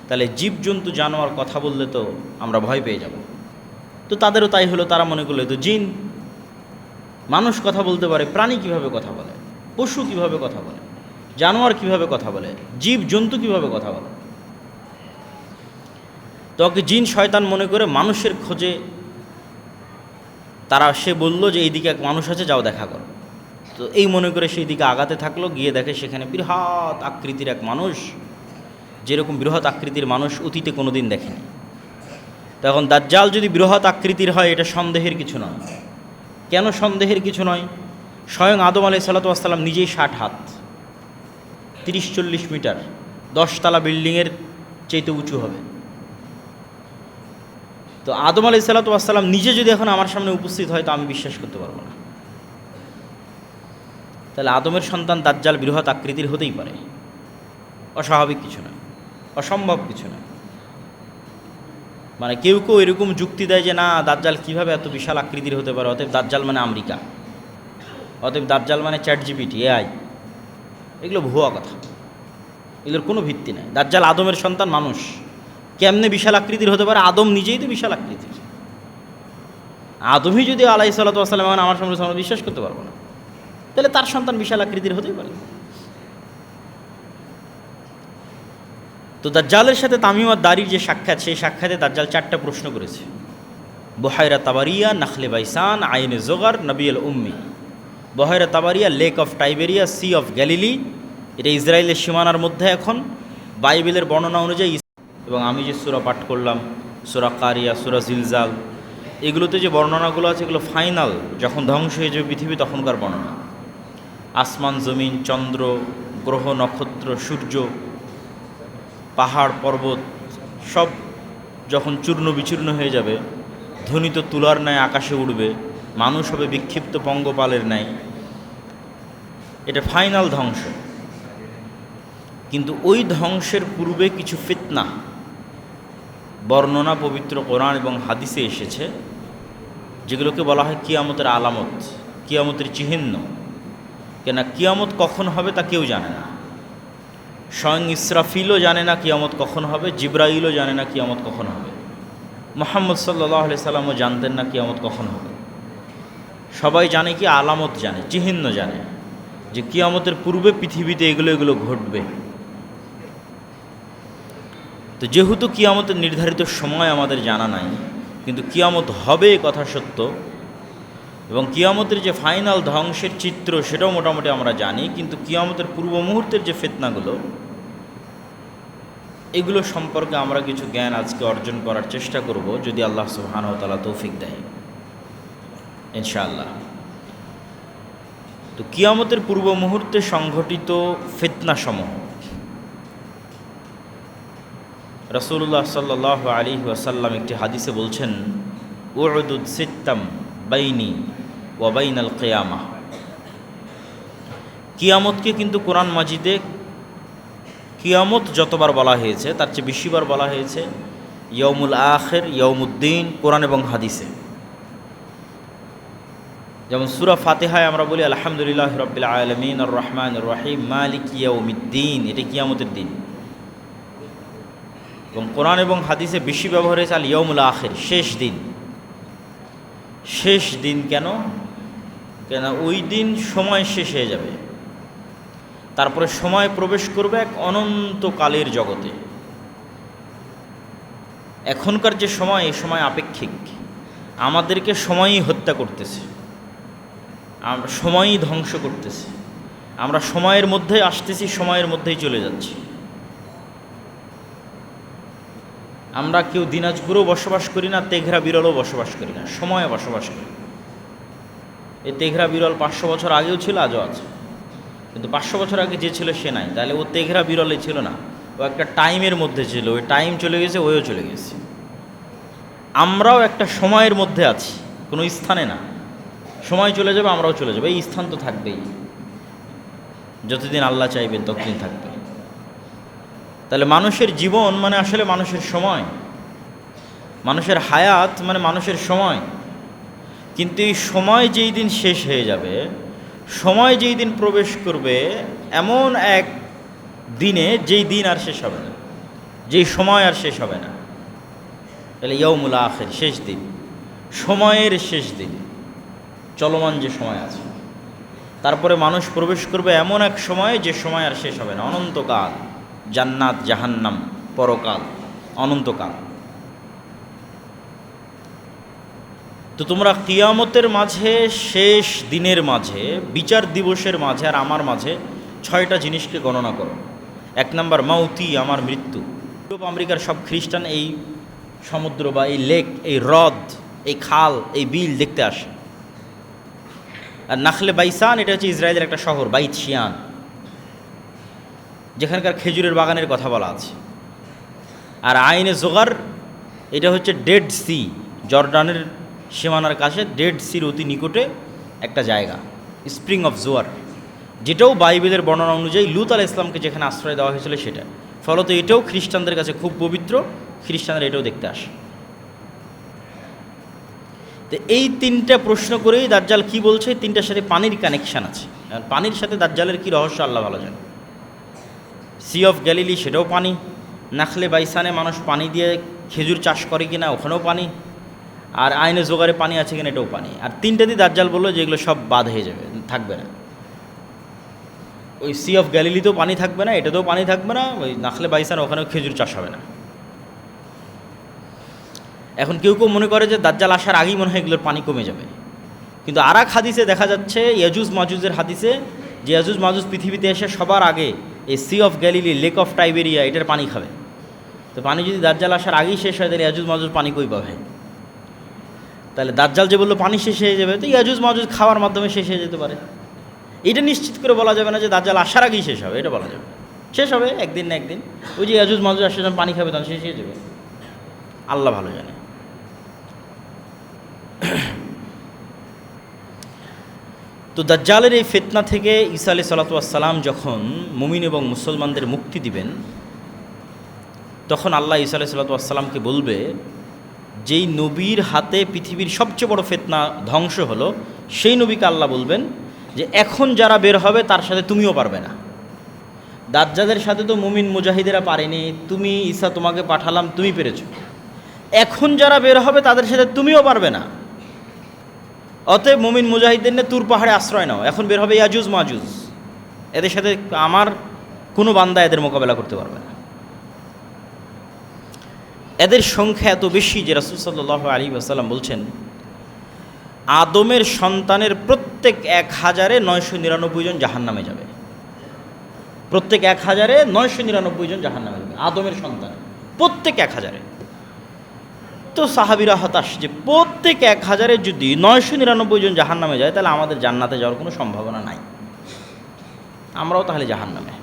তাহলে জীবজন্তু জানোয়ার কথা বললে তো আমরা ভয় পেয়ে যাব। তো তাদেরও তাই হলো, তারা মনে করলো তো জিন। মানুষ কথা বলতে পারে, প্রাণী কিভাবে কথা বলে, পশু কিভাবে কথা বলে, জানোয়ার কিভাবে কথা বলে, জীব জন্তু কিভাবে কথা বলে। তো ওকে জিন শয়তান মনে করে মানুষের খোঁজে সে বলল যে এইদিকে এক মানুষ আছে, যাও দেখা করো। তো এই মনে করে সেই দিকে আগাতে থাকলো, গিয়ে দেখে সেখানে বৃহৎ আকৃতির এক মানুষ, যেরকম বৃহৎ আকৃতির মানুষ অতীতে কোনো দিন দেখেনি। তো এখন দাজ্জাল যদি বৃহৎ আকৃতির হয় এটা সন্দেহের কিছু নয়। কেন সন্দেহের কিছু নয়? স্বয়ং আদম আলাইহিস সালাতু ওয়াস সালাম নিজেই 60 হাত, 30-40 মিটার, 10 তলা বিল্ডিংয়ের চাইতে উঁচু হবে। তো আদম আলাইহিস সালাতু ওয়াস সালাম নিজে যদি এখন আমার সামনে উপস্থিত হয় তো আমি বিশ্বাস করতে পারবো না। তাহলে আদমের সন্তান দাজ্জাল বৃহৎ আকৃতির হতেই পারে, অস্বাভাবিক কিছু নয়, অসম্ভব কিছু নয়। মানে কেউ কেউ এরকম যুক্তি দেয় যে না, দাজ্জাল কীভাবে এত বিশাল আকৃতির হতে পারে, অতএব দাজ্জাল মানে আমেরিকা, অতএব দাজ্জাল মানে ChatGPT, AI। এগুলো ভুয়া কথা, এগুলোর কোনো ভিত্তি নেই। দাজ্জাল আদমের সন্তান, মানুষ, কেমনে বিশাল আকৃতির হতে পারে? আদম নিজেই তো বিশাল আকৃতির। আদমই যদি আলাইহিস সালাতু ওয়াস সালাম আমার সামনে বিশ্বাস করতে পারবো না, তাহলে তার সন্তান বিশাল আকৃতির হতেই পারে। তো দাজ্জালের সাথে তামিম আদ-দারির যে সাক্ষাৎ, সেই সাক্ষাতে দাজ্জাল 4টা প্রশ্ন করেছে। বহায়রা তাবারিয়া, নাখলে বাইসান, আইনে জোগার, নবিয়াল উম্মি। বহায়রা তাবারিয়া, lake of Tiberia, sea of Galilee, এটা ইসরায়েলের সীমানার মধ্যে এখন বাইবেলের বর্ণনা অনুযায়ী। এবং আমি যে সূরা পাঠ করলাম, সূরা কারিয়া, সূরা জিলজাল, এগুলোতে যে বর্ণনাগুলো আছে এগুলো ফাইনাল, যখন ধ্বংস হয়ে যাবে পৃথিবী তখনকার বর্ণনা। আসমান, জমিন, চন্দ্র, গ্রহ, নক্ষত্র, সূর্য, পাহাড়, পর্বত সব যখন চূর্ণ বিচূর্ণ হয়ে যাবে, ধ্বনিত তুলার ন্যায় আকাশে উড়বে, মানুষ হবে বিক্ষিপ্ত পঙ্গপালের ন্যায়, এটা ফাইনাল ধ্বংস। কিন্তু ওই ধ্বংসের পূর্বে কিছু ফিতনা বর্ণনা পবিত্র কোরআন এবং হাদিসে এসেছে, যেগুলোকে বলা হয় কিয়ামতের আলামত, কিয়ামতের চিহ্ন। কেন কিয়ামত কখন হবে তা কেউ জানে না। স্বয়ং ইসরাফিলও জানে না কিয়ামত কখন হবে, জিব্রাইলও জানে না কিয়ামত কখন হবে, মুহাম্মদ সাল্লাল্লাহু আলাইহি সাল্লামও জানতেন না কিয়ামত কখন হবে। সবাই জানে কি? আলামত জানে, চিহ্ন জানে, যে কিয়ামতের পূর্বে পৃথিবীতে এগুলো ঘটবে। তো যেহেতু কিয়ামতের নির্ধারিত সময় আমাদের জানা নাই, কিন্তু কিয়ামত হবে কথা সত্য, এবং কিয়ামতের যে ফাইনাল ধ্বংসের চিত্র সেটাও মোটামুটি আমরা জানি, কিন্তু কিয়ামতের পূর্ব মুহূর্তের যে ফিতনাগুলো, এগুলো সম্পর্কে আমরা কিছু জ্ঞান আজকে অর্জন করার চেষ্টা করব, যদি আল্লাহ সুবহানাহু ওয়া তাআলা তৌফিক দেয় ইনশাআল্লাহ। তো কিয়ামতের পূর্ব মুহূর্তে সংঘটিত ফিতনাসমূহ, রাসূলুল্লাহ সাল্লাল্লাহু আলাইহি ওয়াসাল্লাম একটি হাদিসে বলছেন, উউদুদ সিত্তাম বাইনি ওয়া বাইনাল কিয়ামাহ। কিয়ামতকে কিন্তু কোরআন মাজিদে কিয়ামত যতবার বলা হয়েছে তার চেয়ে বেশিবার বলা হয়েছে ইয়াউমুল আখির, ইয়াউমুদ্দিন, কোরআন এবং হাদিসে। যেমন সূরা ফাতিহায় আমরা বলি আলহামদুলিল্লাহি রাব্বিল আলামিন আর রহমানির রহিম মালিকি ইয়াউমিদ্দিন, এটা কিয়ামতের দিন। এবং কোরআন এবং হাদিসে বেশি ব্যবহার হয়েছে আল ইয়াউমুল আখির, শেষ দিন। শেষ দিন কেন? ওই দিন সময় শেষ হয়ে যাবে, তারপরে সময় প্রবেশ করবে এক অনন্তকালের জগতে। এখনকার যে সময়, এই সময় আপেক্ষিক, আমাদেরকে সময়ই হত্যা করতেছে, সময়ই ধ্বংস করতেছে। আমরা সময়ের মধ্যে আসতেছি, সময়ের মধ্যেই চলে যাচ্ছি। আমরা কেউ দিনাজপুরেও বসবাস করি না, তেঘরা বিরলও বসবাস করি না, সময়ে বসবাস করি। এই তেঘরা বিরল 500 বছর আগেও ছিল, আজও আছে, কিন্তু 500 বছর আগে যে ছিল সে নাই, তাহলে ও তেঘরা বিরলে ছিল না, ও একটা টাইমের মধ্যে ছিল। ওই টাইম চলে গেছে, ওইও চলে গেছে। আমরাও একটা সময়ের মধ্যে আছি, কোনো স্থানে না। সময় চলে যাবে, আমরাও চলে যাবো, এই স্থান তো থাকবেই, যতদিন আল্লাহ চাইবেন ততদিন থাকবে। তাহলে মানুষের জীবন মানে আসলে মানুষের সময়, মানুষের হায়াত মানে মানুষের সময়। কিন্তু এই সময় যেই দিন শেষ হয়ে যাবে, সময় যেই দিন প্রবেশ করবে এমন এক দিনে, যেই দিন আর শেষ হবে না, যেই সময় আর শেষ হবে না, তাহলে ইয়াউমুল আখির, শেষ দিন, সময়ের শেষ দিন, চলমান যে সময় আছে। তারপরে মানুষ প্রবেশ করবে এমন এক সময়, যে সময় আর শেষ হবে না, অনন্তকাল, জান্নাত জাহান্নাম, পরকাল, অনন্তকাল। তো তোমরা কিয়ামতের মাঝে, শেষ দিনের মাঝে, বিচার দিবসের মাঝে আর আমার মাঝে 6টা জিনিসকে গণনা করো। 1 নম্বর মাউতি, আমার মৃত্যু। ইউরোপ আমেরিকার সব খ্রিস্টান এই সমুদ্র বা এই লেক, এই হ্রদ, এই খাল, এই বিল দেখতে আসে। আর নাখলে বাইসান এটা হচ্ছে ইসরায়েলের একটা শহর, বাইত শিয়ান, যেখানকার খেজুরের বাগানের কথা বলা আছে। আর আইনে জোগার এটা হচ্ছে ডেড সি, জর্ডানের সীমানার কাছে ডেড সির অতি নিকটে একটা জায়গা, স্প্রিং অফ জোয়ার, যেটাও বাইবেলের বর্ণনা অনুযায়ী লূত আলাইহিস সালামকে যেখানে আশ্রয় দেওয়া হয়েছিল সেটা। ফলত এটাও খ্রিস্টানদের কাছে খুব পবিত্র, খ্রিস্টানরা এটাও দেখতে আসে। তো এই তিনটা প্রশ্ন করেই দাজ্জাল কি বলছে, তিনটার সাথে পানির কানেকশান আছে। পানির সাথে দাজ্জালের কি রহস্য আল্লাহ ভালো জানে। সি অফ গ্যালিলি সেটাও পানি, নাখলে বাইসানে মানুষ পানি দিয়ে খেজুর চাষ করে কিনা ওখানেও পানি, আর আইনে জোগাড়ে পানি আছে কিনা এটাও পানি। আর তিনটা দিয়ে দাজ্জাল বললো যে এগুলো সব বাদ হয়ে যাবে, থাকবে না। ওই সি অফ গ্যালিলিতেও পানি থাকবে না, এটাতেও পানি থাকবে না, ওই নাখলে বাইসান ওখানেও খেজুর চাষ হবে না। এখন কেউ কেউ মনে করে যে দাজ্জাল আসার আগেই মনে হয় এগুলোর পানি কমে যাবে, কিন্তু আর এক হাদিসে দেখা যাচ্ছে, ইয়াজুজ মাজুজের হাদিসে, যে ইয়াজুজ মাজুজ পৃথিবীতে এসে সবার আগে এই sea of Galilee, lake of Tiberia এটার পানি খাবে। তো পানি যদি দাজ্জাল আসার আগেই শেষ হয় তাহলে ইয়াজুজ মাজুজ পানি কই পাবে? তাহলে দাজ্জাল যে বললো পানি শেষ হয়ে যাবে, তো ইয়াজুজ মাজুজ খাওয়ার মাধ্যমে শেষ হয়ে যেতে পারে। এটা নিশ্চিত করে বলা যাবে না যে দাজ্জাল আসার আগেই শেষ হবে, এটা বলা যাবে। শেষ হবে একদিন না একদিন, ওই যে ইয়াজুজ মাজুজ আসে যখন পানি খাবে তখন শেষ হয়ে যাবে, আল্লাহ ভালো জানে। তো দাজ্জালের এই ফিতনা থেকে ঈসা আলাইহিস সালাম যখন মুমিন এবং মুসলমানদের মুক্তি দিবেন, তখন আল্লাহ ঈসা আলাইহিস সালামকে বলবে, যেই নবীর হাতে পৃথিবীর সবচেয়ে বড় ফিতনা ধ্বংস হলো, সেই নবীকে আল্লাহ বলবেন যে এখন যারা বের হবে তার সাথে তুমিও পারবে না। দাজ্জালের সাথে তো মুমিন মুজাহিদেরা পারেনি, তুমি ঈসা তোমাকে পাঠালাম, তুমি পেরেছো। এখন যারা বের হবে তাদের সাথে তুমিও পারবে না। অতএব মুমিন মুজাহিদদের নিয়ে তুর পাহাড়ে আশ্রয় নাও, এখন বের হবে ইয়াজুজ মাজুজ, এদের সাথে আমার কোনো বান্দা এদের মোকাবেলা করতে পারবে না। এদের সংখ্যা এত বেশি যে রাসূল সাল্লাল্লাহু আলাইহি ওয়াসাল্লাম বলছেন, আদমের সন্তানের প্রত্যেক 1000-এ 999 জন জাহান্নামে যাবে। প্রত্যেক 1000-এ 999 জন জাহান্নামে যাবে, আদমের সন্তান প্রত্যেক 1000-এ। তো সাহাবীরা হতাশ যে প্রত্যেক 1000-এ যদি 999 জন জাহান্নামে যায় তাহলে আমাদের জান্নাতে যাওয়ার কোনো সম্ভাবনা নাই, আমরাও তাহলে জাহান্নামে।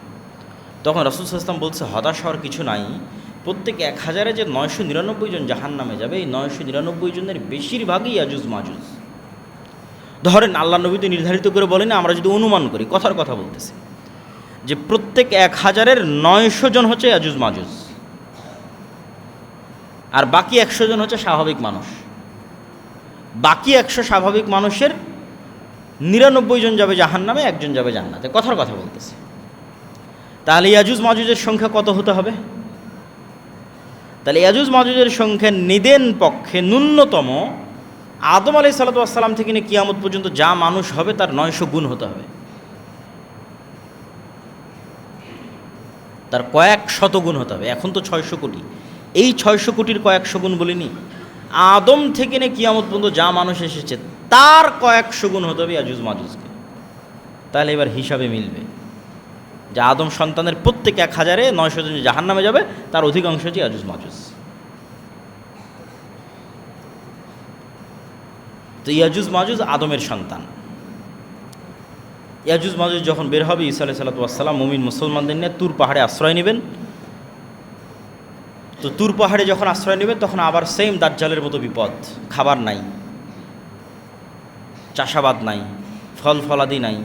তখন রাসূল সাল্লাল্লাহু আলাইহি ওয়াসাল্লাম বলছে, হতাশ হওয়ার কিছু নাই, প্রত্যেক 1000-এ যে 999 জন জাহান্নামে যাবে, এই 999 জনের বেশিরভাগই ইয়াজুজ মাজুজ। ধরেন আল্লাহ নবী তো নির্ধারিত করে বলেন, আমরা যদি অনুমান করি, কথার কথা বলতেছি, যে প্রত্যেক 1000-এর 900 জন হচ্ছে ইয়াজুজ মাজুজ, আর বাকি 100 জন হচ্ছে স্বাভাবিক মানুষ। বাকি 100 স্বাভাবিক মানুষের 99 জন যাবে জাহান্নামে, 1 জন যাবে জান্নাতে, কথার কথা বলতেছে। তাহলে ইয়াজুজ মাজুজের সংখ্যা কত হতে হবে? তাহলে ইয়াজুজ মাজুজের সংখ্যা নিদেন পক্ষে ন্যূনতম আদম আলাইহিস সালাম থেকে নিয়ে কিয়ামত পর্যন্ত যা মানুষ হবে তার 900 গুণ হতে হবে, তার কয়েক শত গুণ হতে হবে। এখন তো 600 কোটি, এই 600 কোটির কয়েকশো গুণ বলিনি, আদম থেকে নিয়ে কিয়ামত পর্যন্ত যা মানুষ এসেছে তার কয়েকশো গুণ হতে হবে ইয়াজুজ মাজুজকে। তাহলে এবার হিসাবে মিলবে যে আদম সন্তানের প্রত্যেক 1000-এ 900 জন জাহান্নামে যাবে, তার অধিকাংশ হচ্ছে ইয়াজুজ মাজুজ। তো ইয়াজুজ মাজুজ আদমের সন্তান। ইয়াজুজ মাজুজ যখন বের হবে, ঈসা আলাইহিস সালাম মুমিন মুসলমানদের নিয়ে তুর পাহাড়ে আশ্রয় নেবেন। তো তুর পাহাড়ে যখন আশ্রয় নেবেন তখন আবার সেম দাজ্জালের মতো বিপদ, খাবার নাই, চাষাবাদ নাই, ফল ফলাদি নাই।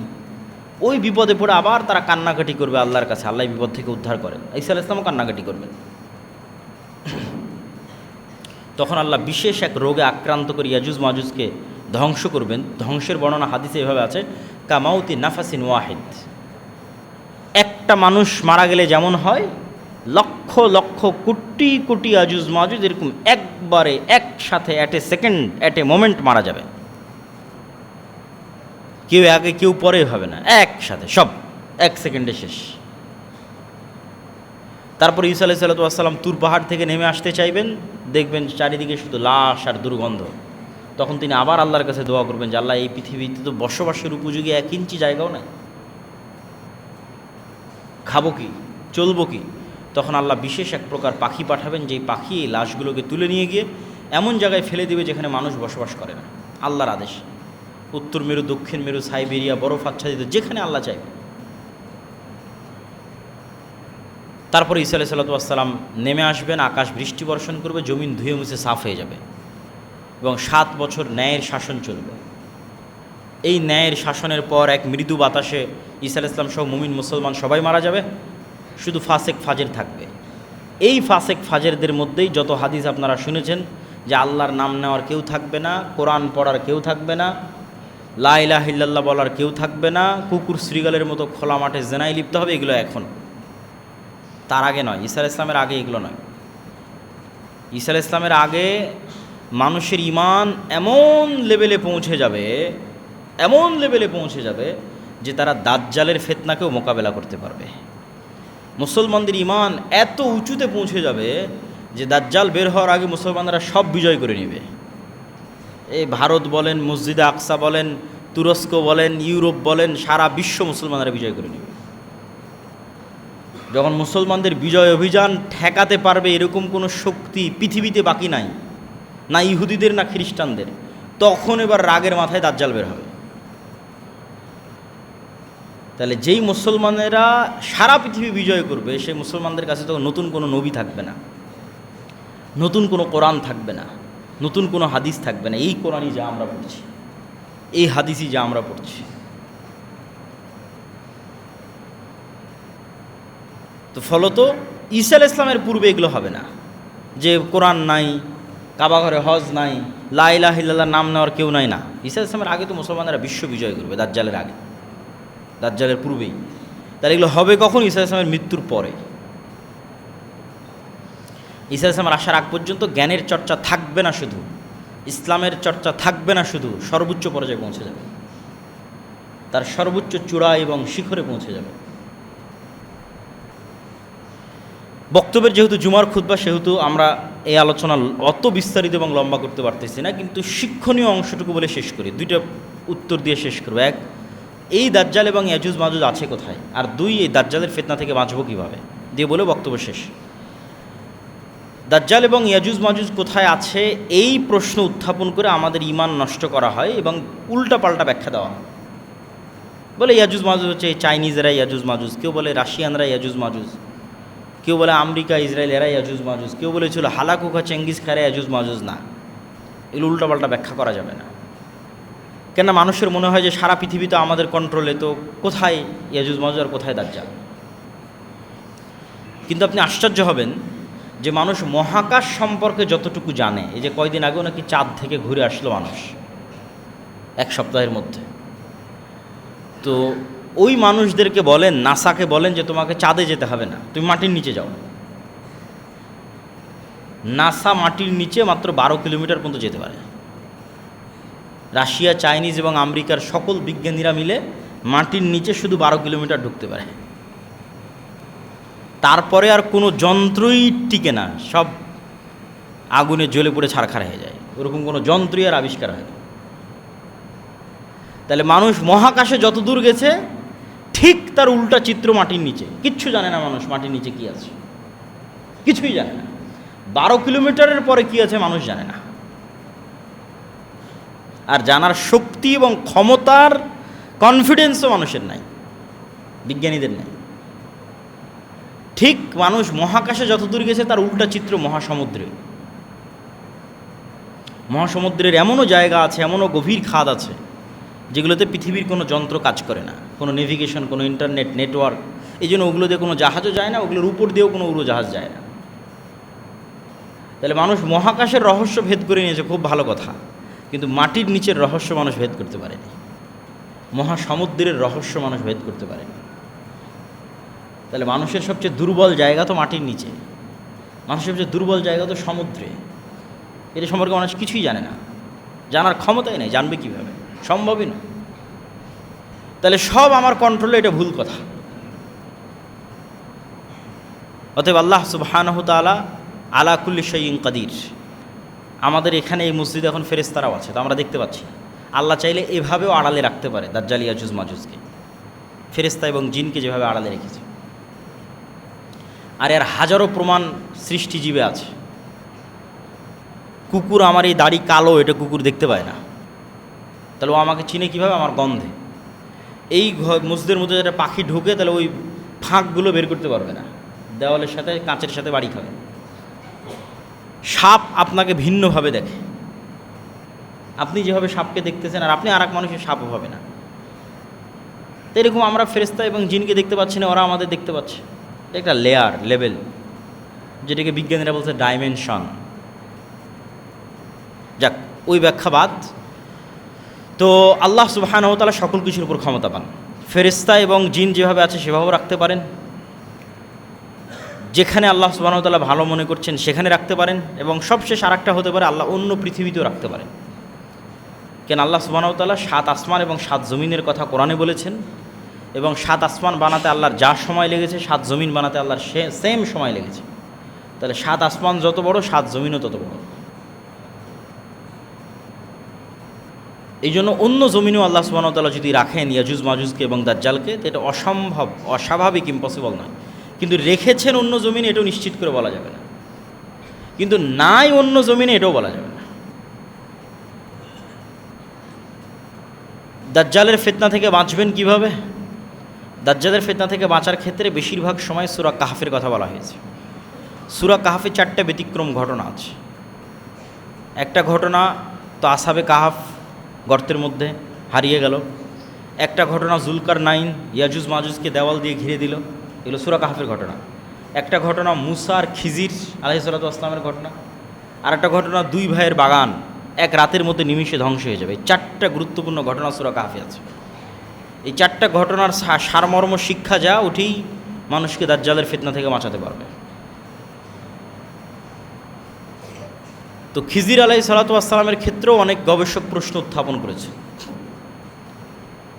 ওই বিপদে পড়ে আবার তারা কান্নাকাটি করবে আল্লাহর কাছে, আল্লাহ বিপদ থেকে উদ্ধার করেন। ঈসা আলাইহিস সালামও কান্নাকাটি করবেন। তখন আল্লাহ বিশেষ এক রোগে আক্রান্ত করে ইয়াজুজ মাজুজকে ধ্বংস করবেন। ধ্বংসের বর্ণনা হাদিসে এভাবে আছে, কামাউতি নাফাসিন ওয়াহিদ, একটা মানুষ মারা গেলে যেমন হয়, লক্ষ লক্ষ কোটি কোটি ইয়াজুজ মাজুজ এরকম একবারে একসাথে at a second, at a moment মারা যাবে। কেউ আগে কেউ পরে হবে না, একসাথে সব 1 সেকেন্ডে শেষ। তারপর ঈসা আলাইহিস সালাম তুর পাহাড় থেকে নেমে আসতে চাইবেন, দেখবেন চারিদিকে শুধু লাশ আর দুর্গন্ধ। তখন তিনি আবার আল্লাহর কাছে দোয়া করবেন যে আল্লাহ, এই পৃথিবীতে তো বসবাসের উপযোগী 1 ইঞ্চি জায়গাও নাই, খাবো কি, চলবো কি? তখন আল্লাহ বিশেষ এক প্রকার পাখি পাঠাবেন, যেই পাখি এই লাশগুলোকে তুলে নিয়ে গিয়ে এমন জায়গায় ফেলে দেবে যেখানে মানুষ বসবাস করে না, আল্লাহর আদেশ। উত্তর মেরু, দক্ষিণ মেরু, সাইবেরিয়া, বরফ আচ্ছাদিত, যেখানে আল্লাহ চাইবে। তারপরে ঈসা আলাইহিস সালাম নেমে আসবেন, আকাশ বৃষ্টি বর্ষণ করবে, জমিন ধুয়ে মুছে সাফ হয়ে যাবে এবং 7 বছর ন্যায়ের শাসন চলবে। এই ন্যায়ের শাসনের পর এক মৃদু বাতাসে ঈসা আলাইহিস সালাম সহ মুমিন মুসলমান সবাই মারা যাবে, শুধু ফাসেক ফাজের থাকবে। এই ফাসেক ফাজেরদের মধ্যেই যত হাদিস আপনারা শুনেছেন যে আল্লাহর নাম নেওয়ার কেউ থাকবে না, কোরআন পড়ার কেউ থাকবে না, লা ইলাহা ইল্লাল্লাহ বলার কেউ থাকবে না, কুকুর শ্রীগালের মতো খোলা মাঠে জেনায় লিপ্ত হবে, এগুলো এখন, তার আগে নয়। ঈসা আলাইহিস সালামের আগে এগুলো নয়। ঈসা আলাইহিস সালামের আগে মানুষের ঈমান এমন লেভেলে পৌঁছে যাবে, এমন লেভেলে পৌঁছে যাবে যে তারা দাজ্জালের ফিতনাকেও মোকাবেলা করতে পারবে। মুসলমানদের ঈমান এত উঁচুতে পৌঁছে যাবে যে দাজ্জাল বের হওয়ার আগে মুসলমানরা সব বিজয় করে নেবে। এই ভারত বলেন, মসজিদে আকসা বলেন, তুরস্ক বলেন, ইউরোপ বলেন, সারা বিশ্ব মুসলমানরা বিজয় করে নেবে। যখন মুসলমানদের বিজয় অভিযান ঠেকাতে পারবে এরকম কোনো শক্তি পৃথিবীতে বাকি নাই, না ইহুদিদের না খ্রিস্টানদের, তখন এবার রাগের মাথায় দাজ্জাল বের হবে। তাহলে যেই মুসলমানেরা সারা পৃথিবী বিজয় করবে, সেই মুসলমানদের কাছে তখন নতুন কোনো নবী থাকবে না, নতুন কোনো কোরআন থাকবে না, নতুন কোনো হাদিস থাকবে না। এই কোরআনই যা আমরা পড়ছি, এই হাদিসই যা আমরা পড়ছি। তো ফলত ঈসা আলাইহিস সালামের পূর্বে এগুলো হবে না, যে কোরআন নাই, কাবা ঘরে হজ নাই, লা ইলাহা ইল্লাল্লাহ নাম নেওয়ার কেউ নাই, না। ঈসা আলাইহিস সালামের আগে তো মুসলমানরা বিশ্ব বিজয় করবে, দাজ্জালের আগে, দাজ্জালের পূর্বেই। তাহলে এগুলো হবে কখন? ঈসা আলাইহিস সালামের মৃত্যুর পরে। ঈসা আলাইহিস সালামের আসার আগ পর্যন্ত জ্ঞানের চর্চা থাকবে না, শুধু ইসলামের চর্চা থাকবে না, শুধু সর্বোচ্চ পর্যায়ে পৌঁছে যাবে, তার সর্বোচ্চ চূড়া এবং শিখরে পৌঁছে যাবে। বক্তব্যের যেহেতু জুমার খুতবা, সেহেতু আমরা এই আলোচনা অত বিস্তারিত এবং লম্বা করতে পারতেছি না, কিন্তু শিক্ষণীয় অংশটুকু বলে শেষ করি। দুইটা উত্তর দিয়ে শেষ করবো। এক, এই দাজ্জাল এবং ইয়াজুজ মাজুজ আছে কোথায়, আর দুই, এই দাজ্জালের ফিতনা থেকে বাঁচবো কীভাবে, দিয়ে বলে বক্তব্য শেষ। দাজ্জাল এবং ইয়াজুজ মাজুজ কোথায় আছে এই প্রশ্ন উত্থাপন করে আমাদের ঈমান নষ্ট করা হয় এবং উল্টা পাল্টা ব্যাখ্যা দেওয়া হয়। বলে ইয়াজুজ মাজুজ হচ্ছে এই চাইনিজেরা ইয়াজুজ মাজুজ, কেউ বলে রাশিয়ানরা ইয়াজুজ মাজুজ, কেউ বলে আমেরিকা ইসরায়েল এরা ইয়াজুজ মাজুজ, কেউ বলেছিল হালাকুখা চেঙ্গিস খারা ইয়াজুজ মাজুজ। না, এগুলো উল্টাপাল্টা ব্যাখ্যা করা যাবে না। কেন মানুষের মনে হয় যে সারা পৃথিবী তো আমাদের কন্ট্রোলে, তো কোথায় ইয়াজুজ মাজুজ আর কোথায় দাজ্জাল? কিন্তু আপনি আশ্চর্য হবেন যে মানুষ মহাকাশ সম্পর্কে যতটুকু জানে, এই যে কয়দিন আগেও নাকি চাঁদ থেকে ঘুরে আসলো মানুষ 1 সপ্তাহের মধ্যে, তো ওই মানুষদেরকে বলেন, নাসাকে বলেন যে তোমাকে চাঁদে যেতে হবে না, তুমি মাটির নিচে যাও। নাসা মাটির নিচে মাত্র 12 কিলোমিটার পর্যন্ত যেতে পারে। রাশিয়া, চাইনিজ এবং আমেরিকার সকল বিজ্ঞানীরা মিলে মাটির নিচে শুধু 12 কিলোমিটার ঢুকতে পারে। তারপরে আর কোনো যন্ত্রই টিকে না, সব আগুনে জ্বলে পড়ে ছারখার হয়ে যায়। ওরকম কোনো যন্ত্রই আর আবিষ্কার হয় না। তাহলে মানুষ মহাকাশে যত দূর গেছে, ঠিক তার উল্টা চিত্র মাটির নিচে। কিচ্ছু জানে না মানুষ মাটির নিচে কি আছে, কিছুই জানে না। 12 কিলোমিটারের পরে কি আছে মানুষ জানে না। আর জানার শক্তি এবং ক্ষমতার কনফিডেন্সও মানুষের নাই, বিজ্ঞানীদের নাই। ঠিক মানুষ মহাকাশে যত দূর গেছে তার উল্টা চিত্র মহাসমুদ্রে। মহাসমুদ্রের এমনও জায়গা আছে, এমনও গভীর খাদ আছে যেগুলোতে পৃথিবীর কোনো যন্ত্র কাজ করে না, কোনো নেভিগেশন, কোনো ইন্টারনেট নেটওয়ার্ক। এই জন্য ওগুলো দিয়ে কোনো জাহাজও যায় না, ওগুলোর উপর দিয়েও কোনো উড়োজাহাজ যায় না। তাহলে মানুষ মহাকাশের রহস্য ভেদ করে নিয়েছে, খুব ভালো কথা, কিন্তু মাটির নিচের রহস্য মানুষ ভেদ করতে পারেনি, মহাসমুদ্রের রহস্য মানুষ ভেদ করতে পারেনি। তাহলে মানুষের সবচেয়ে দুর্বল জায়গা তো মাটির নিচে, মানুষের সবচেয়ে দুর্বল জায়গা তো সমুদ্রে। এটা সম্পর্কে মানুষ কিছুই জানে না, জানার ক্ষমতাই নেই, জানবে কীভাবে, সম্ভবই না। তাহলে সব আমার কন্ট্রোলে, এটা ভুল কথা। অতএব আল্লাহ সুবহানাহু তাআলা আলা কুল্লি শাইইন কাদির। আমাদের এখানে এই মসজিদে এখন ফেরেশতারাও আছে, তো আমরা দেখতে পাচ্ছি। আল্লাহ চাইলে এভাবেও আড়ালে রাখতে পারে দাজ্জাল ইয়াজুজ মাজুজকে, ফেরেশতা এবং জিনকে যেভাবে আড়ালে রেখেছে। আর এর হাজারো প্রমাণ সৃষ্টিজীবে আছে। কুকুর, আমার এই দাড়ি কালো, এটা কুকুর দেখতে পায় না, তাহলে ও আমাকে চিনে কীভাবে? আমার গন্ধে। এই মসজিদের মধ্যে যেটা পাখি ঢুকে, তাহলে ওই ফাঁকগুলো বের করতে পারবে না, দেওয়ালের সাথে কাঁচের সাথে বাড়ি খাবে। সাপ আপনাকে ভিন্নভাবে দেখে, আপনি যেভাবে সাপকে দেখতেছেন আর আপনি আর এক মানুষের সাপও হবে না। তো এরকম আমরা ফেরেশতা এবং জিনকে দেখতে পাচ্ছি না, ওরা আমাদের দেখতে পাচ্ছে। এটা একটা লেভেল, যেটাকে বিজ্ঞানীরা বলছে ডাইমেনশন। যাক, ওই ব্যাখ্যা বাদ। তো আল্লাহ সুবহানাহু ওয়া তাআলা সকল কিছুর উপর ক্ষমতা পান। ফেরেশতা এবং জিন যেভাবে আছে সেভাবেও রাখতে পারেন, যেখানে আল্লাহ সুবহানাহু ওয়া তাআলা ভালো মনে করছেন সেখানে রাখতে পারেন, এবং সবশেষ আরেকটা হতে পারে আল্লাহ অন্য পৃথিবীতেও রাখতে পারেন। কেন আল্লাহ সুবহানাহু ওয়া তাআলা 7 আসমান এবং 7 জমিনের কথা কোরআনে বলেছেন, এবং 7 আসমান বানাতে আল্লাহর যা সময় লেগেছে 7 জমিন বানাতে আল্লাহর সেম সময় লেগেছে। তাহলে 7 আসমান যত বড়, 7 জমিনও তত বড়। এই জন্য অন্য জমিনেও আল্লাহ সুবহানাহু ওয়া তাআলা যদি রাখেন ইয়াজুজ মাজুজকে এবং দাজ্জালকে, তো এটা অসম্ভব, অস্বাভাবিক, ইম্পসিবল নয়। কিন্তু রেখেছেন অন্য জমিনে, এটাও নিশ্চিত করে বলা যাবে না। কিন্তু নাই অন্য জমিনে, এটাও বলা যাবে না। দাজ্জালের ফিতনা থেকে বাঁচবেন কিভাবে? দাজ্জালের ফিতনা থেকে বাঁচার ক্ষেত্রে বেশিরভাগ সময় সূরা কাহফের কথা বলা হয়েছে। সূরা কাহফে 4টা ব্যতিক্রম ঘটনা আছে। একটা ঘটনা তো আসহাবে কাহফ গর্তের মধ্যে হারিয়ে গেল। একটা ঘটনা জুলকারনাইন ইয়াজুজ মাজুজকে দেওয়াল দিয়ে ঘিরে দিল, এগুলো সূরা কাহফের ঘটনা। একটা ঘটনা মুসা আর খিজির আলাইহিস সালাতু ওয়াস সালামের ঘটনা। আর একটা ঘটনা 2 ভাইয়ের বাগান এক রাতের মধ্যে নিমিষে ধ্বংস হয়ে যাবে। 4টা গুরুত্বপূর্ণ ঘটনা সূরা কাহফে আছে। এই 4টা ঘটনার সারমর্ম শিক্ষা যা, ওঠেই মানুষকে দাজ্জালের ফিতনা থেকে বাঁচাতে পারবে। তো খিজির আলাইহিস সালাতু ওয়াস সালামের ক্ষেত্রেও অনেক গবেষক প্রশ্ন উত্থাপন করেছে।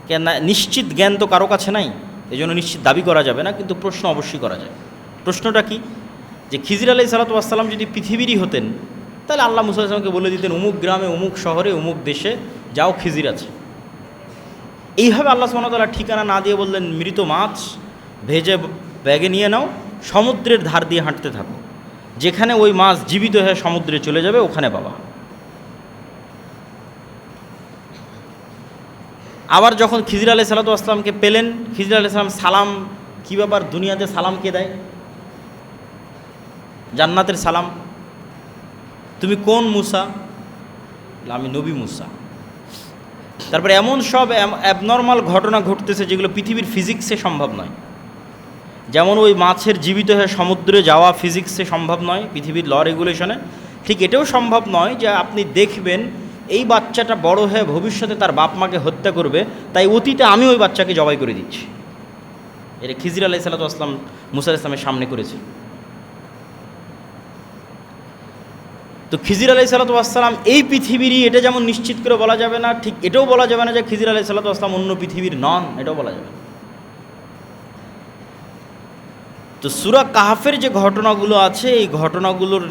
কেন নিশ্চিত জ্ঞান তো কারো কাছে নাই, এই জন্য নিশ্চিত দাবি করা যাবে না, কিন্তু প্রশ্ন অবশ্যই করা যায়। প্রশ্নটা কি? যে খিজির আলাইহিস সালাতু ওয়াস সালাম যদি পৃথিবীরই হতেন, তাহলে আল্লাহ মুসা আলাইহিস সালামকে বলে দিতেন অমুক গ্রামে, অমুক শহরে, অমুক দেশে যাও, খিজির আছে। এইভাবে আল্লাহ সুবহানাহু ওয়া তাআলা ঠিকানা না দিয়ে বললেন মৃত মাছ ভেজে ব্যাগে নিয়ে নাও, সমুদ্রের ধার দিয়ে হাঁটতে থাকো, যেখানে ওই মাছ জীবিত হয়ে সমুদ্রে চলে যাবে ওখানে পাবা। আবার যখন খিজির আলাইহিস সালাতু ওয়াস সালামকে পেলেন, খিজির আলাইহিস সালাম সালাম, কী ব্যাপার, দুনিয়াতে সালাম কে দেয়? জান্নাতের সালাম। তুমি কোন মুসা? আমি নবী মুসা। তারপরে এমন সব অ্যাবনর্মাল ঘটনা ঘটতেছে যেগুলো পৃথিবীর ফিজিক্সে সম্ভব নয়। যেমন ওই মাছের জীবিত হয়ে সমুদ্রে যাওয়া ফিজিক্সে সম্ভব নয়, পৃথিবীর ল রেগুলেশনে। ঠিক এটাও সম্ভব নয় যে আপনি দেখবেন এই বাচ্চাটা বড় হয়ে ভবিষ্যতে তার বাপ মাকে হত্যা করবে, তাই অতীতে আমি ওই বাচ্চাকে জবাই করে দিচ্ছি। এটা খিজির আলাইহিস সালাতু ওয়াস সালাম মুসা আলাইহিস সালামের সামনে করেছে। তো খিজির আলাইহিস সালাতু ওয়াস সালাম এই পৃথিবীরই, এটা যেমন নিশ্চিত করে বলা যাবে না, ঠিক এটাও বলা যাবে না যে খিজির আলাইহিস সালাতু ওয়াস সালাম অন্য পৃথিবীর নন, এটাও বলা যাবে না। তো সূরা কাহফের যে ঘটনাগুলো আছে, এই ঘটনাগুলোর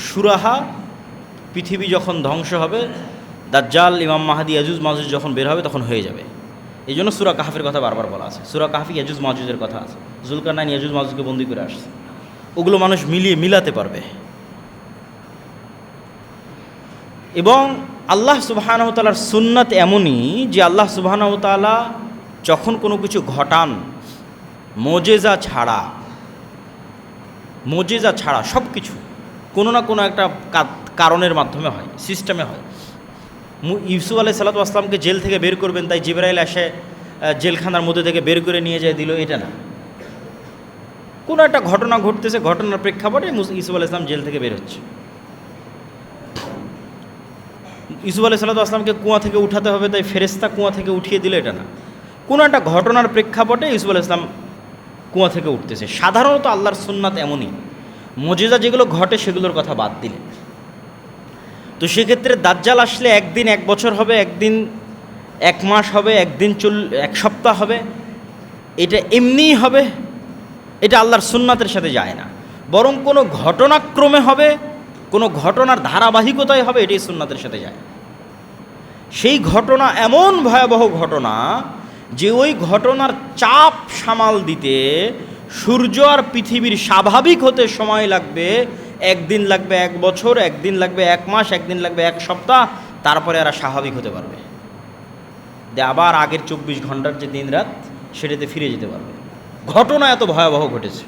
সুরাহা পৃথিবী যখন ধ্বংস হবে, দাজ্জাল, ইমাম মাহদী, ইয়াজুজ মাজুজ যখন বের হবে তখন হয়ে যাবে। এই জন্য সূরা কাহফের কথা বারবার বলা আছে। সূরা কাহফে ইয়াজুজ মাজুজের কথা আছে, জুলকারনাইন ইয়াজুজ মাজুজকে বন্দী করে আসছে, ওগুলো মানুষ মিলাতে পারবে। এবং আল্লাহ সুবহানাহু ওয়া তাআলার সুন্নাত এমনই যে আল্লাহ সুবহানাহু ওয়া তাআলা যখন কোনো কিছু ঘটান, মোজেজা ছাড়া সব কিছু কোনো না কোনো একটা কারণের মাধ্যমে হয়, সিস্টেমে হয়। ইউসুফ আলাইহিস সালাতু ওয়াস সালামকে জেল থেকে বের করবেন, তাই জিবরাইল এসে জেলখানার মধ্যে থেকে বের করে নিয়ে যায় দিল, এটা না। কোনো একটা ঘটনা ঘটতেছে, ঘটনার প্রেক্ষাপটে ইউসুফ আলাইহিস সালাম জেল থেকে বের হচ্ছে। ইউসুফ আলাইহিস সালাতু ওয়াস সালামকে কুয়া থেকে উঠাতে হবে, তাই ফেরেশতা কুয়া থেকে উঠিয়ে দিল, এটা না। কোনো একটা ঘটনার প্রেক্ষাপটে ইউসুফ আলাইহিস সালাম কুয়া থেকে উঠতেছে। সাধারণত আল্লাহর সুন্নাত এমনই, মুজিজা যেগুলো ঘটে সেগুলোর কথা বাদ দিলে। তো সেক্ষেত্রে দাজ্জাল আসলে একদিন 1 বছর হবে, একদিন 1 মাস হবে, একদিন 1 সপ্তাহ হবে, এটা এমনিই হবে, এটা আল্লাহর সুন্নাতের সাথে যায় না। বরং কোনো ঘটনাক্রমে হবে, কোনো ঘটনার ধারাবাহিকতায় হবে, এটাই সুন্নাতের সাথে যায়। সেই ঘটনা এমন ভয়াবহ ঘটনা যে ওই ঘটনার চাপ সামাল দিতে সূর্য আর পৃথিবীর স্বাভাবিক হতে সময় লাগবে, একদিন লাগবে 1 বছর, একদিন লাগবে 1 মাস, একদিন লাগবে 1 সপ্তাহ, তারপরে এরা স্বাভাবিক হতে পারবে, আবার আগের 24 ঘন্টার যে দিন রাত সেটাতে ফিরে যেতে পারবে। ঘটনা এত ভয়াবহ ঘটেছে,